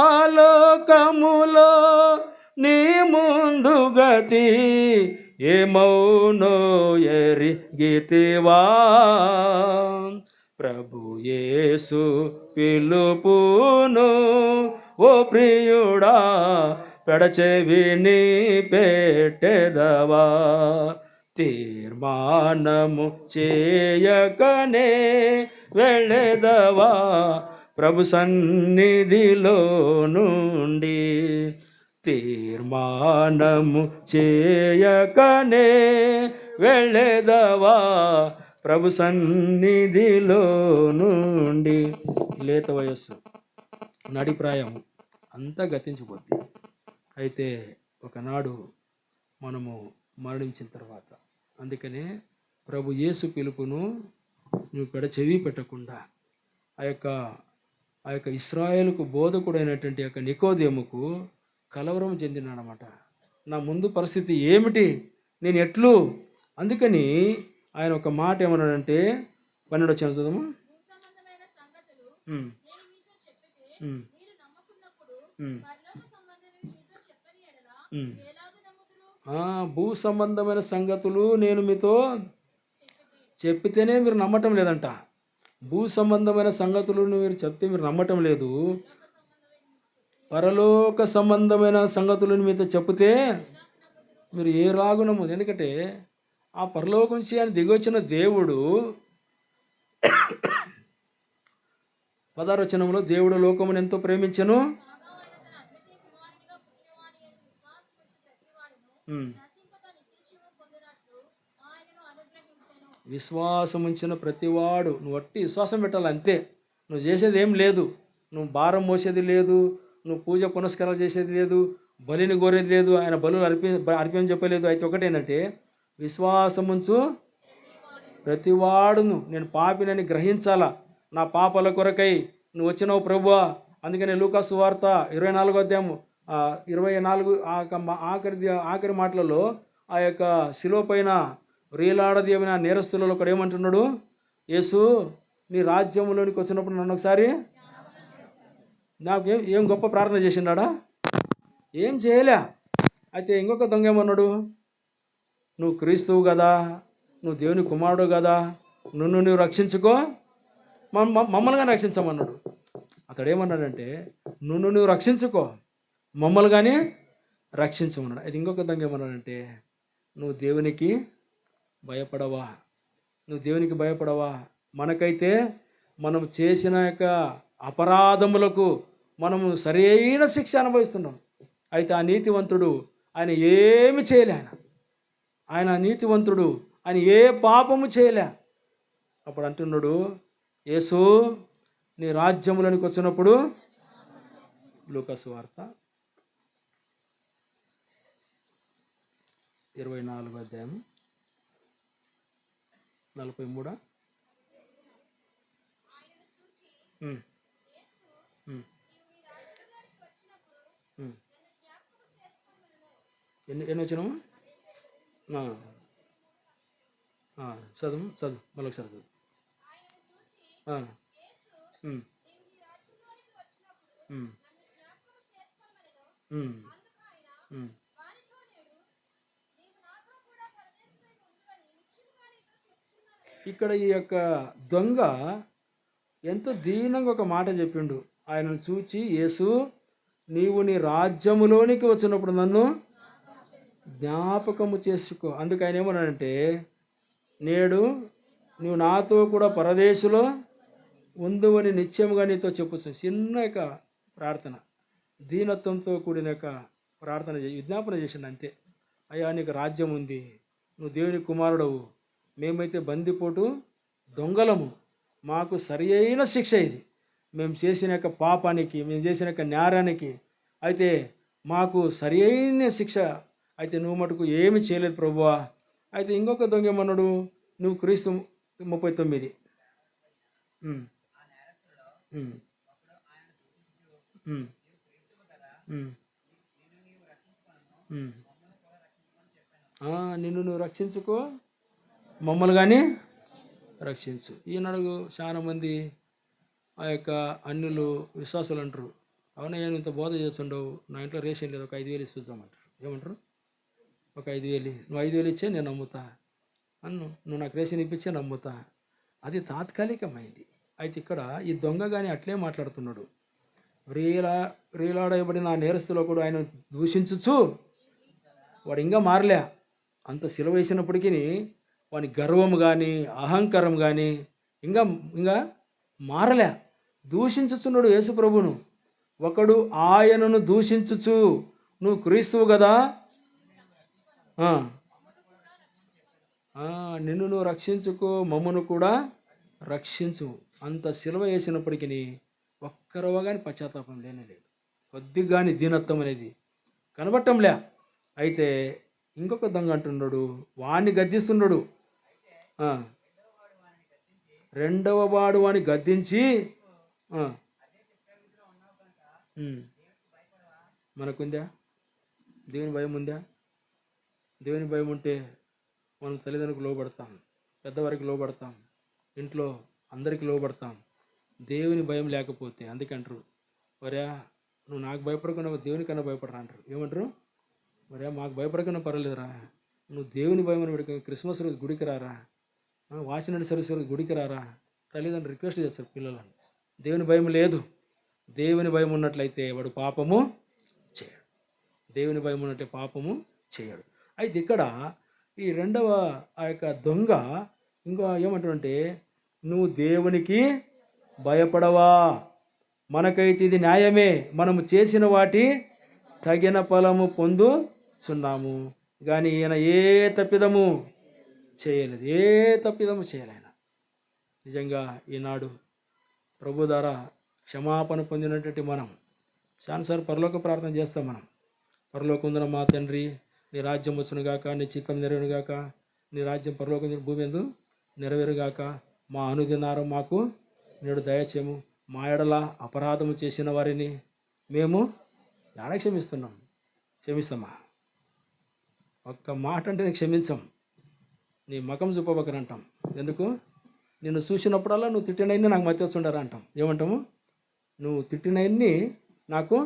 ఆలోకములో నీ ముందు గతి ఏమౌనో ఎరిగితివా? ప్రభు యేసు పిలుపును ఓ ప్రియుడా పెడచెవిని పెట్టెదవా? తీర్మానము చేయకనే వెళ్ళెదవా ప్రభు సన్నిధిలో నుండి? తీర్మానము చేయకనే వెళ్ళెదవా ప్రభు సన్నిధిలో నుండి. లేత వయస్సు, నడిప్రాయము అంతా గతించిపోద్ది. అయితే ఒకనాడు మనము మరణించిన తర్వాత, అందుకనే ప్రభు యేసు పిలుపును నువ్వు చెవి పెట్టకుండా ఆ యొక్క ఇశ్రాయేలుకు బోధకుడైనటువంటి యొక్క నికోదేముకు కలవరం చెందినాడనమాట. నా ముందు పరిస్థితి ఏమిటి, నేను ఎట్లు? అందుకని ఆయన ఒక మాట ఏమన్నాడంటే, 12 చదువుదాము. భూ సంబంధమైన సంగతులు నేను మీతో చెప్పితేనే మీరు నమ్మటం లేదంట. భూ సంబంధమైన సంగతులు మీరు చెప్తే మీరు నమ్మటం లేదు. పరలోక సంబంధమైన సంగతులను మీతో చెప్తే మీరు ఏ రాగునము. ఎందుకంటే ఆ పరలోకం నుంచి ఆయన దిగొచ్చిన దేవుడు 16వ వచనంలో, దేవుడు లోకమును ఎంతో ప్రేమించెను, విశ్వాసం ఉంచిన ప్రతివాడు. నువ్వు వట్టి విశ్వాసం పెట్టాలి అంతే. నువ్వు చేసేది ఏం లేదు, నువ్వు భారం మోసేది లేదు, నువ్వు పూజ పునస్కారాలు చేసేది లేదు, బలిని కోరేది లేదు, ఆయన బలులు అర్పణ చెప్పలేదు. అయితే ఒకటేంటంటే విశ్వాసముంచు ప్రతివాడును నేను పాపినని గ్రహించాలా. నా పాపాల కొరకై నువ్వు వచ్చినావు ప్రభువా. అందుకని లూకా సువార్త 24వ అధ్యాయము 24 ఆఖరి మాటలలో ఆ యొక్క శిలువ పైన రీలాడదేవిన నేరస్తులలో ఒకడు ఏమంటున్నాడు, యేసు నీ రాజ్యంలోనికి వచ్చినప్పుడు నన్ను ఒకసారి నాకు ఏం గొప్ప ప్రార్థన చేసిండా? ఏం చేయలే. అయితే ఇంకొక దొంగ ఏమన్నాడు, నువ్వు క్రీస్తువు కదా, నువ్వు దేవుని కుమారుడు కదా, నువ్వు రక్షించుకో, మమ్మల్ని రక్షించమన్నాడు. అతడు ఏమన్నాడంటే నువ్వు రక్షించుకో, మమ్మల్ని కానీ రక్షించమన్నాడు. అది ఇంకొక విధంగా ఏమన్నాడంటే నువ్వు దేవునికి భయపడవా, నువ్వు దేవునికి భయపడవా. మనకైతే మనం చేసిన యొక్క అపరాధములకు మనము సరైన శిక్ష అనుభవిస్తున్నాం. అయితే ఆ నీతివంతుడు ఆయన ఏమి చేయలే, ఆయన నీతివంతుడు, ఆయన ఏ పాపము చేయలే. అప్పుడు అంటున్నాడు, యేసు నీ రాజ్యములోనికి వచ్చినప్పుడు, లూకా సువార్త 24 అధ్యాయం 43. ఎన్ని వచ్చినాము? చదువు మళ్ళీ ఒకసారి చదువు. ఇక్కడ ఈ యొక్క దొంగ ఎంతో దీనంగా ఒక మాట చెప్పిండు. ఆయనను చూచి, యేసు నీవు నీ రాజ్యములోనికి వచ్చినప్పుడు నన్ను జ్ఞాపకము చేసుకో. అందుకు ఆయన ఏమన్నాడంటే నేడు నువ్వు నాతో కూడా పరదేశులో ఉందువని నిత్యముగా నీతో చెప్పుచ్చు. చిన్న యొక్క ప్రార్థన, దీనత్వంతో కూడిన యొక్క ప్రార్థన విజ్ఞాపన చేసిండు అంతే. అయ్యా నీకు రాజ్యం ఉంది, నువ్వు దేవుని కుమారుడవు, మేమైతే బందిపోటు దొంగలము, మాకు సరి అయిన శిక్ష ఇది, మేము చేసిన యొక్క పాపానికి, మేము చేసిన యొక్క నేరానికి అయితే మాకు సరి అయిన శిక్ష, అయితే నువ్వు మటుకు ఏమి చేయలేదు ప్రభువా. అయితే ఇంకొక దొంగ ఏమన్నాడు, నువ్వు క్రీస్తు 39. నిన్ను నువ్వు రక్షించుకో, మమ్మల్ని కానీ రక్షించు. ఈనాడు చాలా మంది ఆ యొక్క అన్యులు విశ్వాసాలు అంటారు, అవునయ్యా నువ్వు ఇంత బోధ చేస్తుండవు, నా ఇంట్లో రేషన్ లేదు, ఒక 5,000 ఇస్తుందామంటారు. ఏమంటారు? ఒక 5,000, నువ్వు 5,000 ఇచ్చే నేను నమ్ముతా నువ్వు నాకు రేషన్ ఇప్పించే నమ్ముతా. అది తాత్కాలికమైంది. అయితే ఇక్కడ ఈ దొంగ కానీ అట్లే మాట్లాడుతున్నాడు. రీలాడబడిన ఆ నేరస్తులో కూడా ఆయన దూషించచ్చు. వాడు ఇంకా మారలే, అంత సిలువ వేసినప్పటికీ వాని గర్వం కానీ అహంకారం కానీ ఇంకా మారలే, దూషించుచున్నాడు యేసు ప్రభును. ఒకడు ఆయనను దూషించుచు, నువ్వు క్రీస్తువు కదా, నిన్ను నువ్వు రక్షించుకో, మమ్మను కూడా రక్షించు. అంత సిలువ వేసినప్పటికీ ఒక్కరవ కానీ పశ్చాత్తాపం లేదు, కొద్దిగా కానీ దీనత్వం అనేది కనబట్టంలే. అయితే ఇంకొక దొంగ అంటున్నాడు, వాణ్ణి గద్దిస్తున్నాడు. రెండవ వాడు వాడిని గద్దించి, మనకుందా దేవుని భయం? ఉందా? దేవుని భయం ఉంటే మనం తల్లిదండ్రులకు లోబడతాం, పెద్దవారికి లోబడతాం, ఇంట్లో అందరికీ లోబడతాం. దేవుని భయం లేకపోతే, అందుకంటారు వరే నువ్వు నాకు భయపడకుండా దేవునికన్నా భయపడరా అంటారు. ఏమంటారు? వరే మాకు భయపడకుండా పర్వాలేదురా, నువ్వు దేవుని భయం అని పెట్టుకుని క్రిస్మస్ రోజు గుడికి రారా, వాచినడి సర్వీస్ రోజు గుడికి రారా, తల్లిదండ్రులు రిక్వెస్ట్ చేస్తారు పిల్లలను. దేవుని భయం లేదు. దేవుని భయం ఉన్నట్లయితే వాడు పాపము చేయడు, దేవుని భయం ఉన్నట్లయితే పాపము చేయడు. అయితే ఇక్కడ ఈ రెండవ ఆ యొక్క దొంగ ఇంకా ఏమంటాడంటే నువ్వు దేవునికి భయపడవా, మనకైతే ఇది న్యాయమే, మనము చేసిన వాటి తగిన ఫలము పొందుచున్నాము, కానీ ఈయన ఏ తప్పిదము చేయలేదు, ఏ తప్పిదము చేయలేన. నిజంగా ఈనాడు ప్రభు ద్వారా క్షమాపణ పొందినటువంటి మనం చాలాసార్లు పరలోక ప్రార్థన చేస్తాం. మనం పరలోకమున మా తండ్రి నీ రాజ్యం వచ్చునుగాక, నీ చిత్తం నెరవేరుగాక, నీ రాజ్యం పరలోకం భూమి యందు నెరవేరుగాక, మా అనుదినారం మాకు నేడు దయచేయము, మా ఎడల అపరాధము చేసిన వారిని మేము ఎడ క్షమిస్తామా? ఒక్క మాట అంటే నీకు క్షమించం, నీ మకం చూపబకని అంటాం. ఎందుకు? నిన్ను చూసినప్పుడల్లా నువ్వు తిట్టినవన్నీ నాకు మధ్య వస్తుండారా అంటాం. ఏమంటాము? నువ్వు తిట్టినవన్నీ నాకు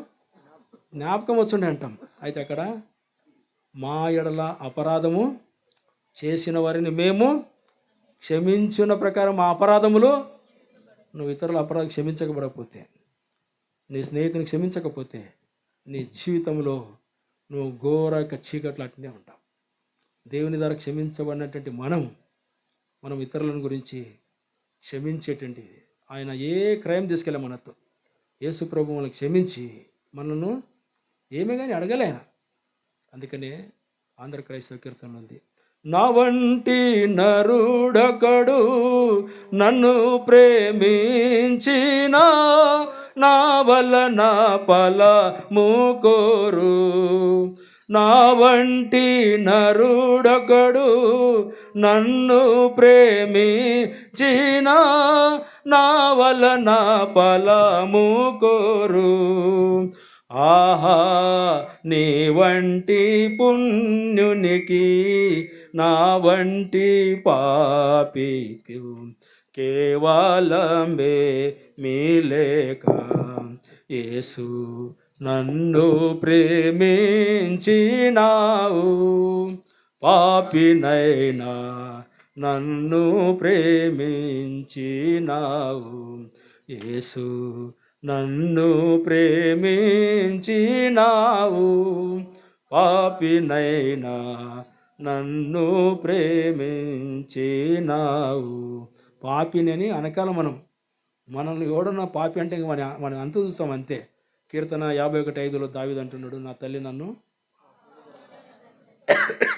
జ్ఞాపకం వస్తుండే అంటాం. అయితే అక్కడ మా ఎడల అపరాధము చేసిన వారిని మేము క్షమించిన ప్రకారం మా అపరాధములు, నువ్వు ఇతరుల అపరాధం క్షమించకపోతే, నీ స్నేహితుని క్షమించకపోతే నీ జీవితంలో నువ్వు ఘోరక చీకట్లు అట్నే ఉంటావు. దేవుని ద్వారా క్షమించబడినటువంటి మనం ఇతరులను గురించి క్షమించేటువంటి, ఆయన ఏ క్రైమ్ తీసుకెళ్ళా మనతో, యేసు ప్రభు మనల్ని క్షమించి మనను ఏమీ కానీ అడగలే. అందుకనే ఆంధ్ర క్రైస్తవ కీర్తనలో ఉంది, నా వంటి నరుడొకడు నన్ను ప్రేమించిన నా వలన ఫలము కోరు. నా వంటి నరుడొకడు నన్ను ప్రేమించిన నా వలన ఫలము కోరు. ఆహా, నీ వంటి పుణ్యునికి నా వంటి పాపికి కేవలమే మీలేక యేసు నన్ను ప్రేమించినావు. పాపినైనా నన్ను ప్రేమించినావు. యేసు నన్ను ప్రేమించినావు. పాపినైనా నన్ను ప్రేమించినావు. పాపినని అనకాల మనల్ని ఎవడన్నా పాపి అంటే ఇంక మనం అంత చూస్తాం అంతే. కీర్తన 51:5 దావీదు అంటున్నాడు, నా తల్లి నన్ను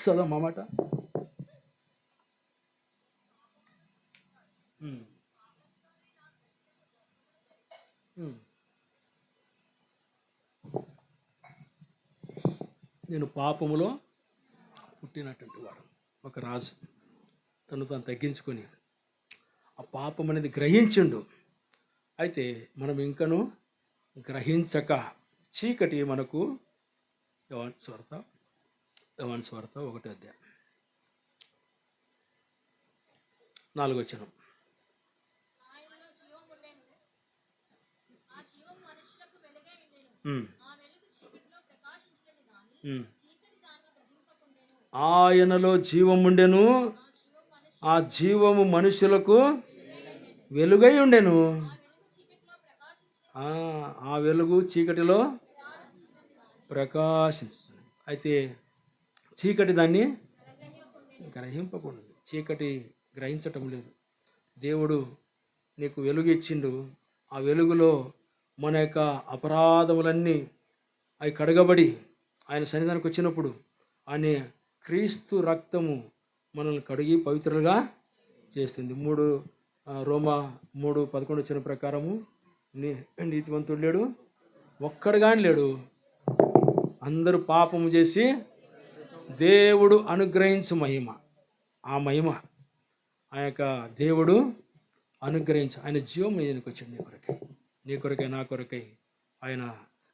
చదవ మాట. నేను పాపములో పుట్టినటువంటి వాడు. ఒక రాజు తను తగ్గించుకొని ఆ పాపం అనేది గ్రహించిండు. అయితే మనం ఇంకను గ్రహించక చీకటి మనకు, యోహాను సువార్త 1:4 ఆయనలో జీవం ఉండెను, ఆ జీవము మనుషులకు వెలుగై ఉండెను. ఆ వెలుగు చీకటిలో ప్రకాశిస్తుంది. అయితే చీకటి దాన్ని గ్రహింపకుండా, చీకటి గ్రహించటం లేదు. దేవుడు నీకు వెలుగు ఇచ్చిండు. ఆ వెలుగులో మన యొక్క అపరాధములన్నీ అవి కడగబడి ఆయన సన్నిధానికి వచ్చినప్పుడు ఆయన క్రీస్తు రక్తము మనల్ని కడిగి పవిత్రులుగా చేస్తుంది. రోమా 3:11 వచ్చిన ప్రకారము నీతివంతుడు లేడు, ఒక్కడు కానీ లేడు. అందరూ పాపము చేసి దేవుడు అనుగ్రహించు మహిమ, ఆ మహిమ ఆ యొక్క దేవుడు అనుగ్రహించు. ఆయన జీవం నీకు వచ్చింది, నీ కొరకై నా కొరకై ఆయన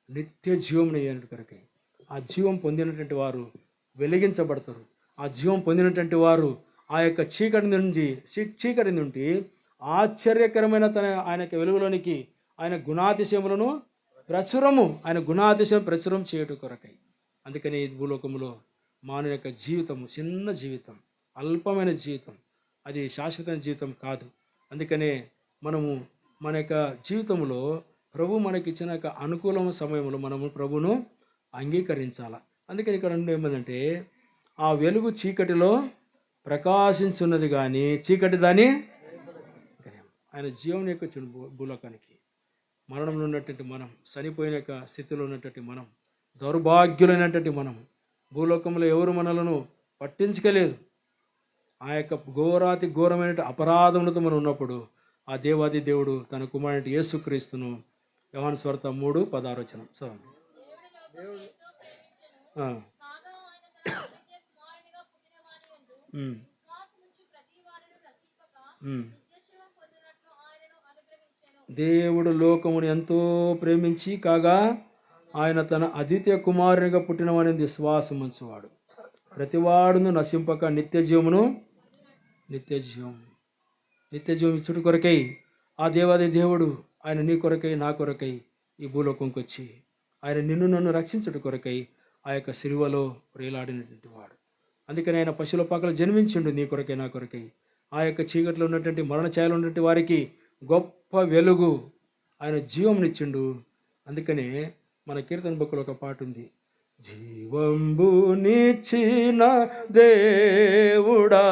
నిత్య జీవం నీకు కొరకై. ఆ జీవం పొందినటువంటి వారు వెలిగించబడతారు. ఆ జీవం పొందినటువంటి వారు ఆ యొక్క చీకటి నుండి ఆశ్చర్యకరమైన ఆయన యొక్క వెలుగులోనికి ఆయన గుణాతిశయములను ప్రచురం చేయటం కొరకై. అందుకని ఈ భూలోకంలో మానవ యొక్క జీవితము చిన్న జీవితం, అల్పమైన జీవితం, అది శాశ్వతమైన జీవితం కాదు. అందుకనే మనము మన యొక్క జీవితంలో ప్రభు మనకిచ్చిన యొక్క అనుకూలమైన సమయంలో మనము ప్రభును అంగీకరించాలి. అందుకని ఇక్కడ ఏమందంటే, ఆ వెలుగు చీకటిలో ప్రకాశించున్నది కానీ చీకటి దాన్ని, ఆయన జీవం యొక్క భూలోకానికి మరణంలో ఉన్నటువంటి మనం, చనిపోయిన యొక్క స్థితిలో ఉన్నటువంటి మనం, దౌర్భాగ్యులైనటువంటి మనం, భూలోకంలో ఎవరు మనలను పట్టించుకోలేదు. ఆ యొక్క ఘోరాతి ఘోరమైన అపరాధములతో మనం ఉన్నప్పుడు ఆ దేవాది దేవుడు తన కుమారుడు యేసుక్రీస్తును యోహాను సువార్త 3:16 చదవండి. దేవుడు లోకమును ఎంతో ప్రేమించి కాగా ఆయన తన అద్వితీయ కుమారునిగా పుట్టినవాని విశ్వాసం ఉంచువాడు ప్రతివాడును నశింపక నిత్య జీవం ఇచ్చుట కొరకై ఆ దేవాది దేవుడు ఆయన నీ కొరకై నా కొరకై ఈ భూలోకంకి వచ్చి ఆయన నన్ను రక్షించుట కొరకై ఆ యొక్క సిలువలో ప్రేలాడినటువంటి వాడు. అందుకని ఆయన పశువుల పాకలు జన్మించిండు నీ కొరకై నా కొరకై. ఆ యొక్క చీకట్లో ఉన్నటువంటి మరణ ఛాయలో ఉన్నటువంటి వారికి గొప్ప వెలుగు, ఆయన జీవమునిచ్చిండు. అందుకనే మన కీర్తన బుక్లో ఒక పాట ఉంది, జీవంబునిచ్చిన దేవుడా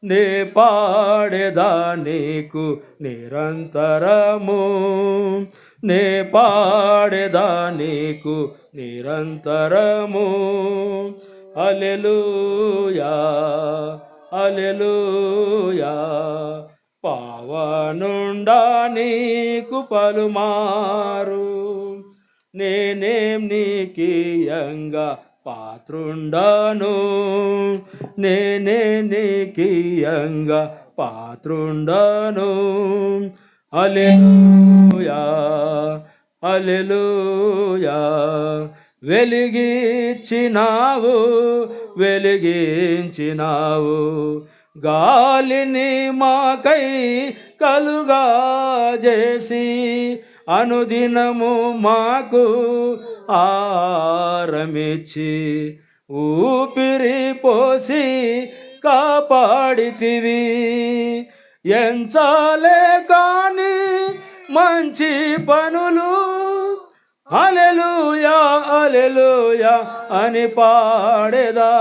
నే పాడేదా నీకు నిరంతరము, నే పాడేదా నీకు నిరంతరము. హల్లెలూయా హల్లెలూయా, పావనుండా నీకు పలుమారు, నేనేం నీకియంగా పాత్రుండాను, నేనే నీకియంగా పాత్రుండాను. హల్లెలూయా హల్లెలూయా, వెలిగించినావు వెలిగించినావు, గాలిని మాకై కలుగా చేసి అనుదినము మాకు ఆరమిచ్చి ఊపిరి పోసి కాపాడితివి. ఎంచాలే కాని మంచి పనులు హల్లెలూయా హల్లెలూయా అని పాడేదా,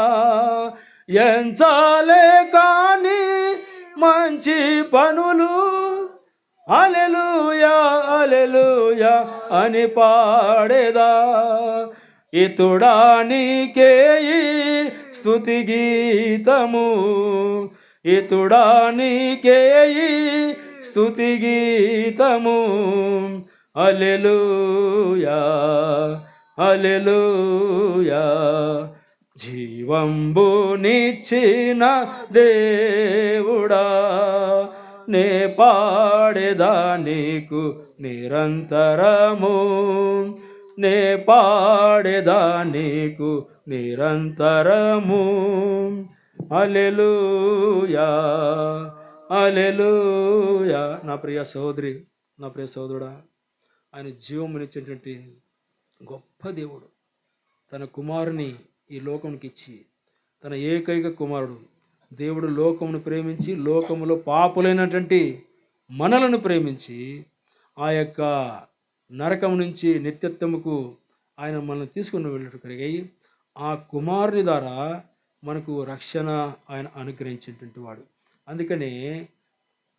ఎంచాలే కాని మంచి పనులు హల్లెలూయా హల్లెలూయా అని పాడేదా. ఇతుడా నీకే ఈ స్తుతి గీతము, ఇతుడా నీకే ఈ స్తుతి గీతము. హల్లెలూయా హల్లెలూయా, జీవంబునిచ్చిన దేవుడా నే పాడేదా నీకు నిరంతరము, నే పాడేదా నీకు నిరంతరము. హల్లెలూయా హల్లెలూయా. నా ప్రియ సహోదరి, నా ప్రియ సహోదరుడా, ఆయన జీవమునిచ్చేటువంటి గొప్ప దేవుడు తన కుమారుని ఈ లోకంకి ఇచ్చి, తన ఏకైక కుమారుడు దేవుడు లోకమును ప్రేమించి లోకములో పాపులైనటువంటి మనలను ప్రేమించి ఆ యొక్క నరకం నుంచి నిత్యత్వముకు ఆయన మనల్ని తీసుకుని వెళ్ళటం కలిగాయి. ఆ కుమారుని ద్వారా మనకు రక్షణ ఆయన అనుగ్రహించేటువంటి వాడు. అందుకనే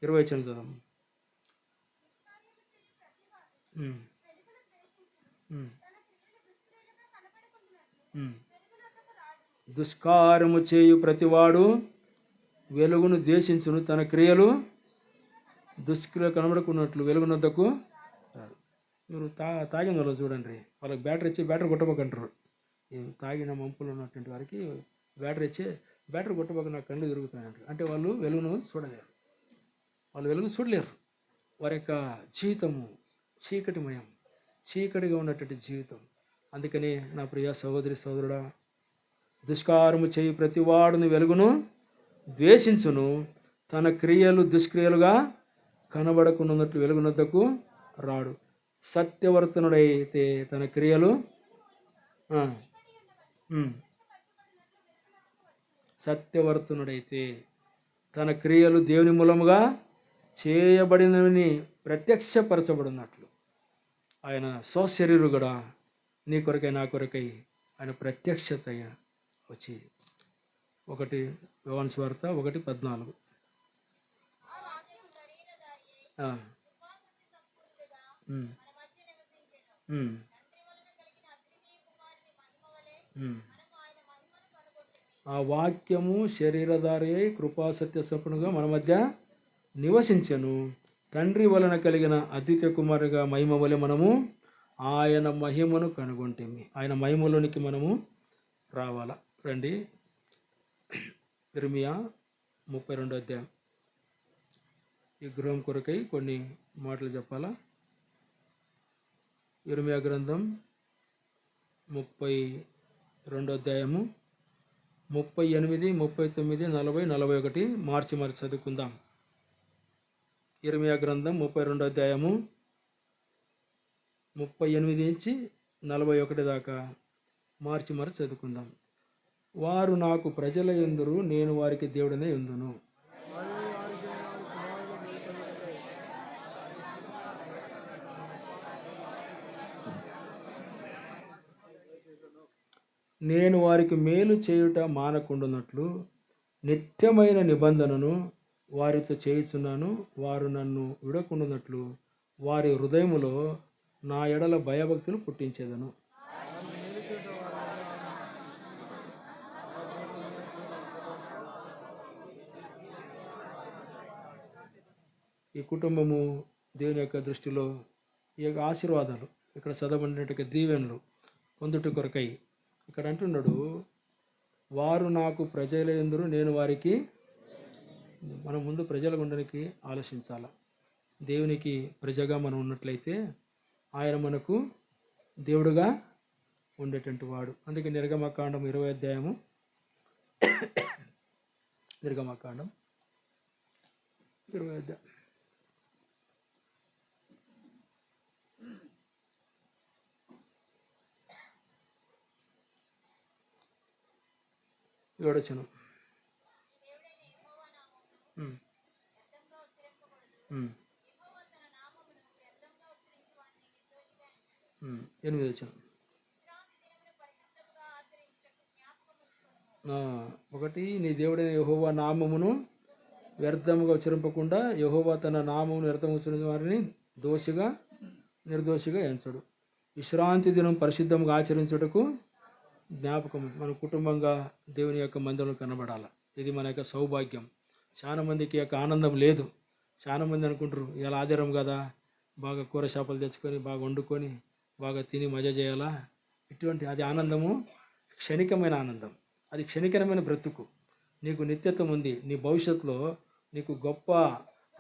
20 వచనం చదువు. దుష్కారము చేయు ప్రతివాడు వెలుగును ద్వేషించును, తన క్రియలు దుష్క్రియలు కనబడుకున్నట్లు వెలుగునొద్దకు రాడు. మీరు తాగిన వాళ్ళు చూడండి, వాళ్ళకి బ్యాటరీ ఇచ్చి బ్యాటరీ కొట్టబోకంటారు. తాగిన మంపులు ఉన్నటువంటి వారికి బ్యాటరీ ఇచ్చి బ్యాటరీ కొట్టబోక నాకు కళ్ళు తిరుగుతాయంటారు. అంటే వాళ్ళు వెలుగును చూడలేరు, వాళ్ళు వెలుగు చూడలేరు. వారి యొక్క జీవితము చీకటిమయం, చీకటిగా ఉన్నటువంటి జీవితం. అందుకని నా ప్రియ సహోదరి సహోదరుడా, దుష్కారము చేయి ప్రతి వాడుని వెలుగును ద్వేషించును, తన క్రియలు దుష్క్రియలుగా కనబడకున్నట్లు వెలుగునొద్దకు రాడు. సత్యవర్తనుడైతే తన క్రియలు సత్యవర్తనుడైతే తన క్రియలు దేవుని మూలముగా చేయబడినవని ప్రత్యక్షపరచబడినట్లు ఆయన స్వశరీరుడు కూడా నీ కొరకై నా కొరకై ఆయన ప్రత్యక్షత వచ్చి 1 యోహాను సువార్త 1:14. ఆ వాక్యము శరీరధారి కృపాసత్య సంపన్నుగా మన మధ్య నివసించెను. తండ్రి వలన కలిగిన అద్వితీయ కుమారుగా మహిమ వలె మనము ఆయన మహిమను కనుగొంటేమి. ఆయన మహిమలోనికి మనము రావాలా. రండి, ఇర్మియా 32వ అధ్యాయం. ఈ గృహం కొరకై కొన్ని మాటలు చెప్పాలా. ఇర్మియా గ్రంథం 32వ అధ్యాయము 38, 39, 40, 41 మార్చి చదువుకుందాం. ఇర్మియా గ్రంథం 32వ అధ్యాయము 38 నుంచి 41 దాకా మార్చి చదువుకుందాం. వారు నాకు ప్రజల యందురు, నేను వారికి దేవుడనే యుందును. నేను వారికి మేలు చేయుట మానకుండునట్లు నిత్యమైన నిబంధనను వారితో చేయుచున్నాను. వారు నన్ను విడకుండునట్లు వారి హృదయములో నా ఎడల భయభక్తులు పుట్టించేదను. ఈ కుటుంబము దేవుని యొక్క దృష్టిలో ఈ యొక్క ఆశీర్వాదాలు, ఇక్కడ చదవబడినట్టు దీవెనలు పొందుట కొరకై ఇక్కడ అంటున్నాడు, వారు నాకు ప్రజల యందురు, నేను వారికి. మనం ముందు ప్రజల ఉండడానికి ఆలోచించాలి. దేవునికి ప్రజగా మనం ఉన్నట్లయితే ఆయన మనకు దేవుడుగా ఉండేటువంటి వాడు. అందుకే నిర్గమకాండం 20వ అధ్యాయము, నిర్గమకాండం 20వ అధ్యాయం 7వ వచనం. ఉమ్, ఉమ్, 8వ వచనం. ఒకటి, నీ దేవుడైన యెహోవా నామమును వ్యర్థముగా ఉచ్చరింపకుండా, యెహోవా తన నామమును వ్యర్థంగా ఉచ్చరించిన వారిని దోషిగా నిర్దోషిగా ఎంచడు. విశ్రాంతి దినం పరిశుద్ధంగా ఆచరించుటకు జ్ఞాపకం. మన కుటుంబంగా దేవుని యొక్క మందిరంలో కనబడాలి. ఇది మన యొక్క సౌభాగ్యం. చాలా మందికి యొక్క ఆనందం లేదు. చాలా మంది అనుకుంటారు, ఇలా ఆధారం కదా, బాగా కూర చేపలు తెచ్చుకొని బాగా వండుకొని బాగా తిని మజా చేయాలా. ఇటువంటి అది ఆనందము క్షణికమైన ఆనందం. అది క్షణికరమైన బ్రతుకు. నీకు నిత్యత్వం ఉంది. నీ భవిష్యత్తులో నీకు గొప్ప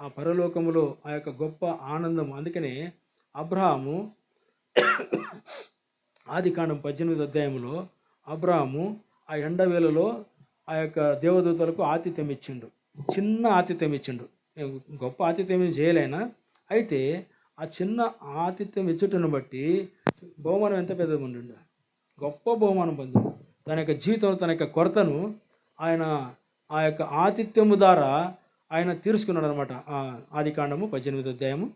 ఆ పరలోకములో ఆ యొక్క గొప్ప ఆనందం. అందుకనే అబ్రహాము ఆదికాండం 18వ అధ్యాయంలో అబ్రహాము ఆ ఎండవేళలో ఆ యొక్క దేవదూతలకు ఆతిథ్యం ఇచ్చిండు. చిన్న ఆతిథ్యం ఇచ్చిండు. గొప్ప ఆతిథ్యం చేయలేనా, అయితే ఆ చిన్న ఆతిథ్యం ఇచ్చుటను బట్టి బహుమానం ఎంత పెద్దగా ఉండిండు. గొప్ప బహుమానం పొందిండు. తన యొక్క జీవితంలో తన యొక్క కొరతను ఆయన ఆ యొక్క ఆతిథ్యము ద్వారా ఆయన తీర్చుకున్నాడు అనమాట. ఆదికాండము 18వ అధ్యాయము.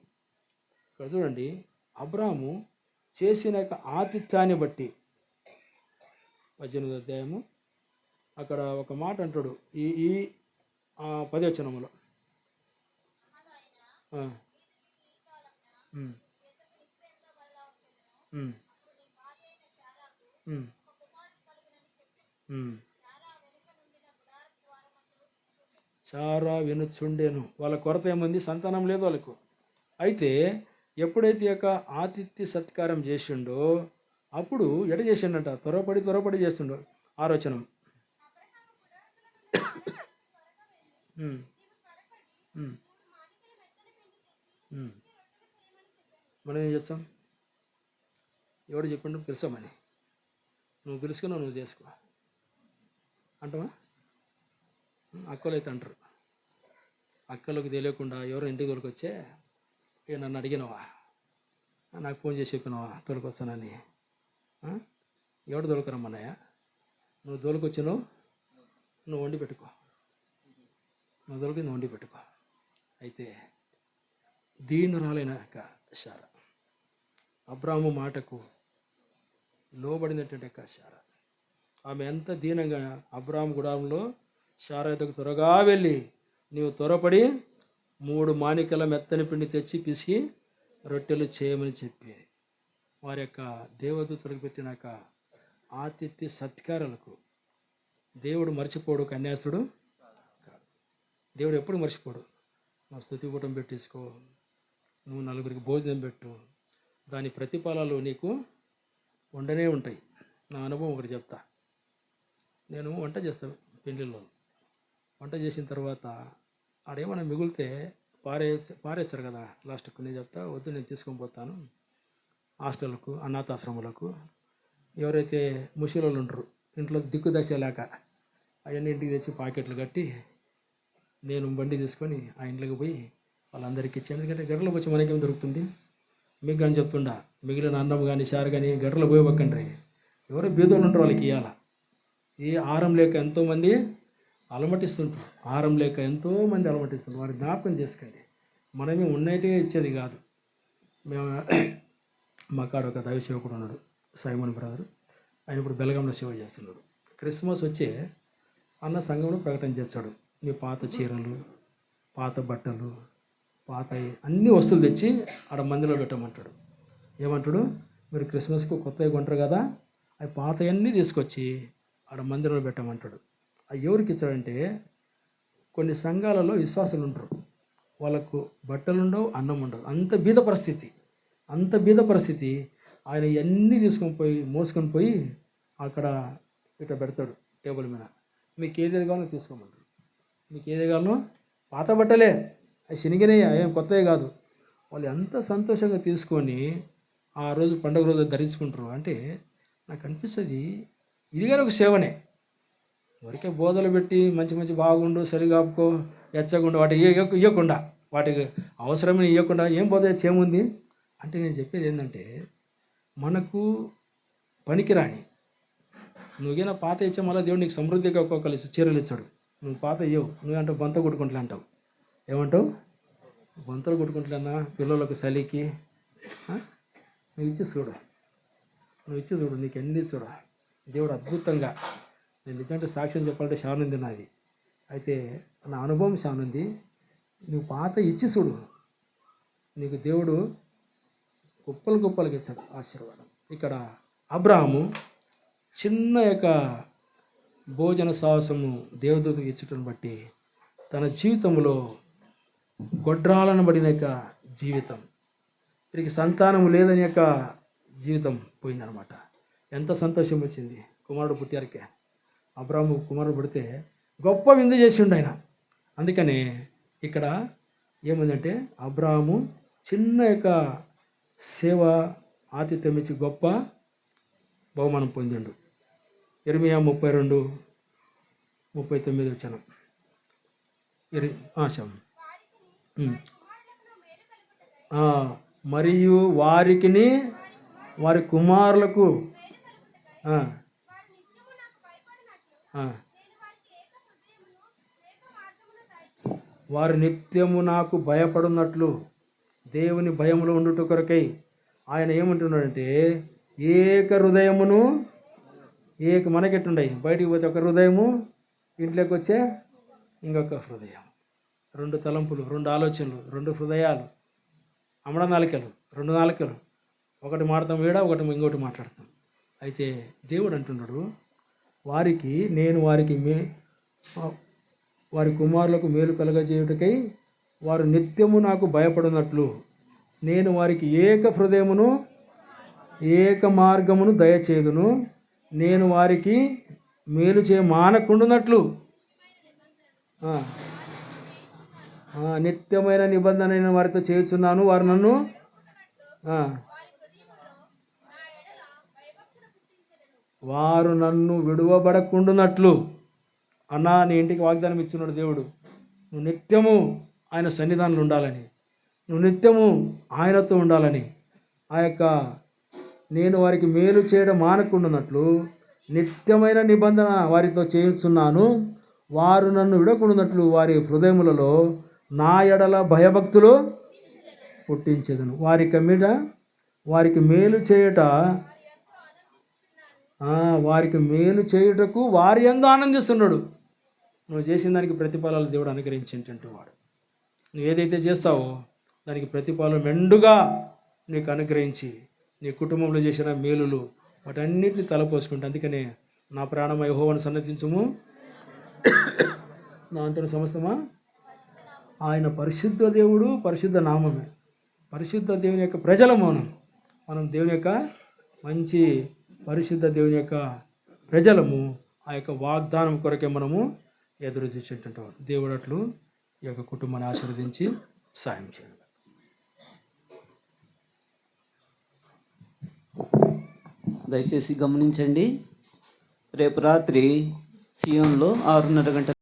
ఇక్కడ చూడండి, అబ్రహాము చేసిన యొక్క ఆతిథ్యాన్ని బట్టి 18వ అధ్యాయము అక్కడ ఒక మాట అంటాడు. ఈ 10వ వచనములో చారా వినుచుండేను. వాళ్ళ కొరత ఏముంది? సంతానం లేదు వాళ్ళకు. అయితే ఎప్పుడైతే యొక్క ఆతిథ్య సత్కారం చేసిండో అప్పుడు ఎడ చేసిండట, త్వరపడి చేస్తుండో. 6వ వచనం. మనం ఏం చేస్తాం? ఎవడు చెప్పిండు పిలుస్తామని, నువ్వు పిలుచుకున్నావు, నువ్వు చేసుకో అంటావా? అక్కలు అయితే అంటారు. అక్కలకు తెలియకుండా ఎవరో ఇంటికి తోలుకొచ్చే, ఇక నన్ను అడిగినవా, నాకు ఫోన్ చేసి చెప్పినావా తోలుకొస్తానని? ఎవడు తోలుకురమ్మన్నాయా? నువ్వు తోలుకొచ్చినావు, నువ్వు వండి పెట్టుకో. నువ్వు తోలుకి నువ్వు వండి పెట్టుకో. అయితే దీనురాలైన శార, అబ్రాహాము మాటకు లోబడినటువంటి శార, ఆమె ఎంత దీనంగా అబ్రాహాము గుడారంలో శారదకు త్వరగా వెళ్ళి, నీవు త్వరపడి 3 మాణికల మెత్తని పిండి తెచ్చి పిసికి రొట్టెలు చేయమని చెప్పి వారి యొక్క దేవదూతలకు పెట్టినాక ఆతిథ్య సత్కారాలకు దేవుడు మర్చిపోడు. కన్యాసుడు కాదు. దేవుడు ఎప్పుడు మర్చిపోడు. నువ్వు స్తుతి కూటం పెట్టించుకో, నువ్వు నలుగురికి భోజనం పెట్టు, దాని ప్రతిఫలాలు నీకు ఉండనే ఉంటాయి. నా అనుభవం ఒకటి చెప్తా. నేను వంట చేస్తాను పెళ్ళిళ్ళలో. వంట చేసిన తర్వాత ఆడేమన్నా మిగిలితే పారేస్తారు కదా లాస్ట్కు. నేను చెప్తా, వద్దు నేను తీసుకొని పోతాను హాస్టల్కు, అనాథాశ్రమాలకు. ఎవరైతే ముసలోళ్ళు ఉంటారు, ఇంట్లో దిక్కుదశ లేక అవన్నీ ఇంటికి తెచ్చి పాకెట్లు కట్టి నేను బండి తీసుకొని ఆ ఇంట్లోకి పోయి వాళ్ళందరికీ ఇచ్చి, ఎందుకంటే గడ్డలో వచ్చి మనకేం దొరుకుతుంది? మీకు కానీ చెప్తుండా, మిగిలిన అన్నం కానీ చారు కానీ గడ్డలో పోయిపోకండి. ఎవరో బీదోళ్ళు ఉంటారు, వాళ్ళకి ఇవ్వాలా. ఈ ఆహారం లేక ఎంతోమంది అలమటిస్తుంటారు. ఆహారం లేక ఎంతోమంది అలమటిస్తుంటారు. వారి జ్ఞాపకం చేసుకోండి. మనమే ఉన్నట్టే ఇచ్చేది కాదు. మేము మా కాడ ఒక దైవ సేవకుడు ఉన్నాడు, సైమన్ బ్రదర్. ఆయన ఇప్పుడు బెలగంలో సేవ చేస్తున్నాడు. క్రిస్మస్ వచ్చే అన్న సంఘంలో ప్రకటన చేస్తాడు. మీ పాత చీరలు, పాత బట్టలు, పాత అన్ని వస్తువులు తెచ్చి ఆడ మందిలో పెట్టమంటాడు. ఏమంటాడు, మీరు క్రిస్మస్కు కొత్తవి కొంటారు కదా, అవి పాతవన్నీ తీసుకొచ్చి ఆడ మందిరంలో పెట్టమంటాడు. అవి ఎవరికి ఇచ్చాడంటే, కొన్ని సంఘాలలో విశ్వాసులు ఉంటారు, వాళ్ళకు బట్టలు ఉండవు, అన్నం ఉండదు, అంత బీద పరిస్థితి. ఆయన ఇవన్నీ మోసుకొని పోయి అక్కడ ఇట్లా పెడతాడు టేబుల్ మీద. మీకు ఏది కావాలో తీసుకోమంటాడు. మీకు ఏది కావాలో, పాత బట్టలే, అవి శనిగినయ్య, ఏం కొత్తవి కాదు. వాళ్ళు ఎంత సంతోషంగా తీసుకొని ఆ రోజు పండుగ రోజు ధరించుకుంటారు. అంటే నాకు అనిపిస్తుంది ఇది కానీ ఒక సేవనే. ఊరికే బోధలు పెట్టి మంచి బాగుండు, సరిగాపుకో, ఎచ్చగుండు, వాటికి ఇవ్వకుండా, వాటికి అవసరమైన ఇవ్వకుండా ఏం బోధ చేముంది అంటే, నేను చెప్పేది ఏంటంటే, మనకు పనికిరాని నువ్వేనా పాత ఇచ్చా మళ్ళీ దేవుడు నీకు సమృద్ధిగా ఒక్కొక్కరు చీరలు ఇచ్చాడు. నువ్వు పాత ఇవ్వవు, నువ్వంటే బంత కొట్టుకుంటలే అంటావు. ఏమంటావు, బంతలు కొట్టుకుంటలేనా పిల్లలకు చలికి. నువ్వు ఇచ్చి చూడు, నీకు ఎన్ని చూడు. దేవుడు అద్భుతంగా, నేను నిజంటే సాక్ష్యం చెప్పాలంటే శానుంది నాది. అయితే నా అనుభవం శానుంది. నువ్వు పాత ఇచ్చి చూడు, నీకు దేవుడు గొప్పలకి ఇచ్చాడు ఆశీర్వాదం. ఇక్కడ అబ్రాహాము చిన్న యొక్క భోజన సాహసము దేవదూతకు ఇచ్చటం బట్టి తన జీవితంలో గొడ్రాలను పడిన యొక్క జీవితం, వీరికి సంతానం లేదని యొక్క జీవితం పోయిందనమాట. ఎంత సంతోషం వచ్చింది. కుమారుడు పుట్టారికే, అబ్రాహాము కుమారుడు పుడితే గొప్ప విందు చేసిండు ఆయన. అందుకని ఇక్కడ ఏముందంటే, అబ్రాహాము చిన్న యొక్క సేవ ఆతిథ్యం ఇచ్చి గొప్ప బహుమానం పొందిండు. ఇర్మియా 32:39 వచనం. మరియు వారి కుమారులకు వారు నిత్యము నాకు భయపడున్నట్లు, దేవుని భయములో ఉండుట కొరకై ఆయన ఏమంటున్నాడంటే, ఏక హృదయమును మనకెట్టుండయి, బయటికి పోతే ఒక హృదయము, ఇంట్లోకి వచ్చే ఇంకొక హృదయం. 2 తలంపులు, 2 ఆలోచనలు, 2 హృదయాలు, అమడ నాలికలు, 2 నాలికలు, ఒకటి మాట్లాడతాం వేడా, ఇంకోటి మాట్లాడతాం. అయితే దేవుడు అంటున్నాడు, వారి కుమారులకు మేలు కలగజేయుటకై వారు నిత్యము నాకు భయపడినట్లు నేను వారికి ఏక హృదయమును ఏక మార్గమును దయచేదును, నేను వారికి మేలు చేయ మానకుండునట్లు నిత్యమైన నిబంధన నేను వారితో చేస్తున్నాను, వారు నన్ను విడువబడకుండునట్లు. అన్నా, నీ ఇంటికి వాగ్దానం ఇచ్చున్నాడు దేవుడు, నువ్వు నిత్యము ఆయన సన్నిధానంలో ఉండాలని, నువ్వు నిత్యము ఆయనతో ఉండాలని. ఆ యొక్క నేను వారికి మేలు చేయడం మానకుండునట్లు నిత్యమైన నిబంధన వారితో చేస్తున్నాను, వారు నన్ను విడకుండునట్లు వారి హృదయములలో నా ఎడల భయభక్తులు పుట్టించేదను. వారికి మేలు చేయుటకు వారి యందు ఆనందిస్తున్నాడు. నువ్వు చేసిన దానికి ప్రతిఫలాలు దేవుడు అనుగ్రహించేటట్టు వాడు. నువ్వు ఏదైతే చేస్తావో దానికి ప్రతిఫలం మెండుగా నీకు అనుగ్రహించి, నీ కుటుంబంలో చేసిన మేలులు వాటన్నిటిని తలపోసుకుంటా. అందుకనే నా ప్రాణమ యెహోవాను సన్నతించుము, నా అంతటి సమస్తమా. ఆయన పరిశుద్ధ దేవుడు, పరిశుద్ధ నామమే, పరిశుద్ధ దేవుని యొక్క ప్రజల మనం దేవుని యొక్క మంచి పరిశుద్ధ దేవుని యొక్క ప్రజలము. ఆ యొక్క వాగ్దానం కొరకే మనము ఎదురు చూసేటట్టు దేవుడు అట్లు ఈ యొక్క కుటుంబాన్ని ఆశీర్వదించి సాయం చేయాలి. దయచేసి గమనించండి, రేపు రాత్రి సియోన్లో 6:30 గంటల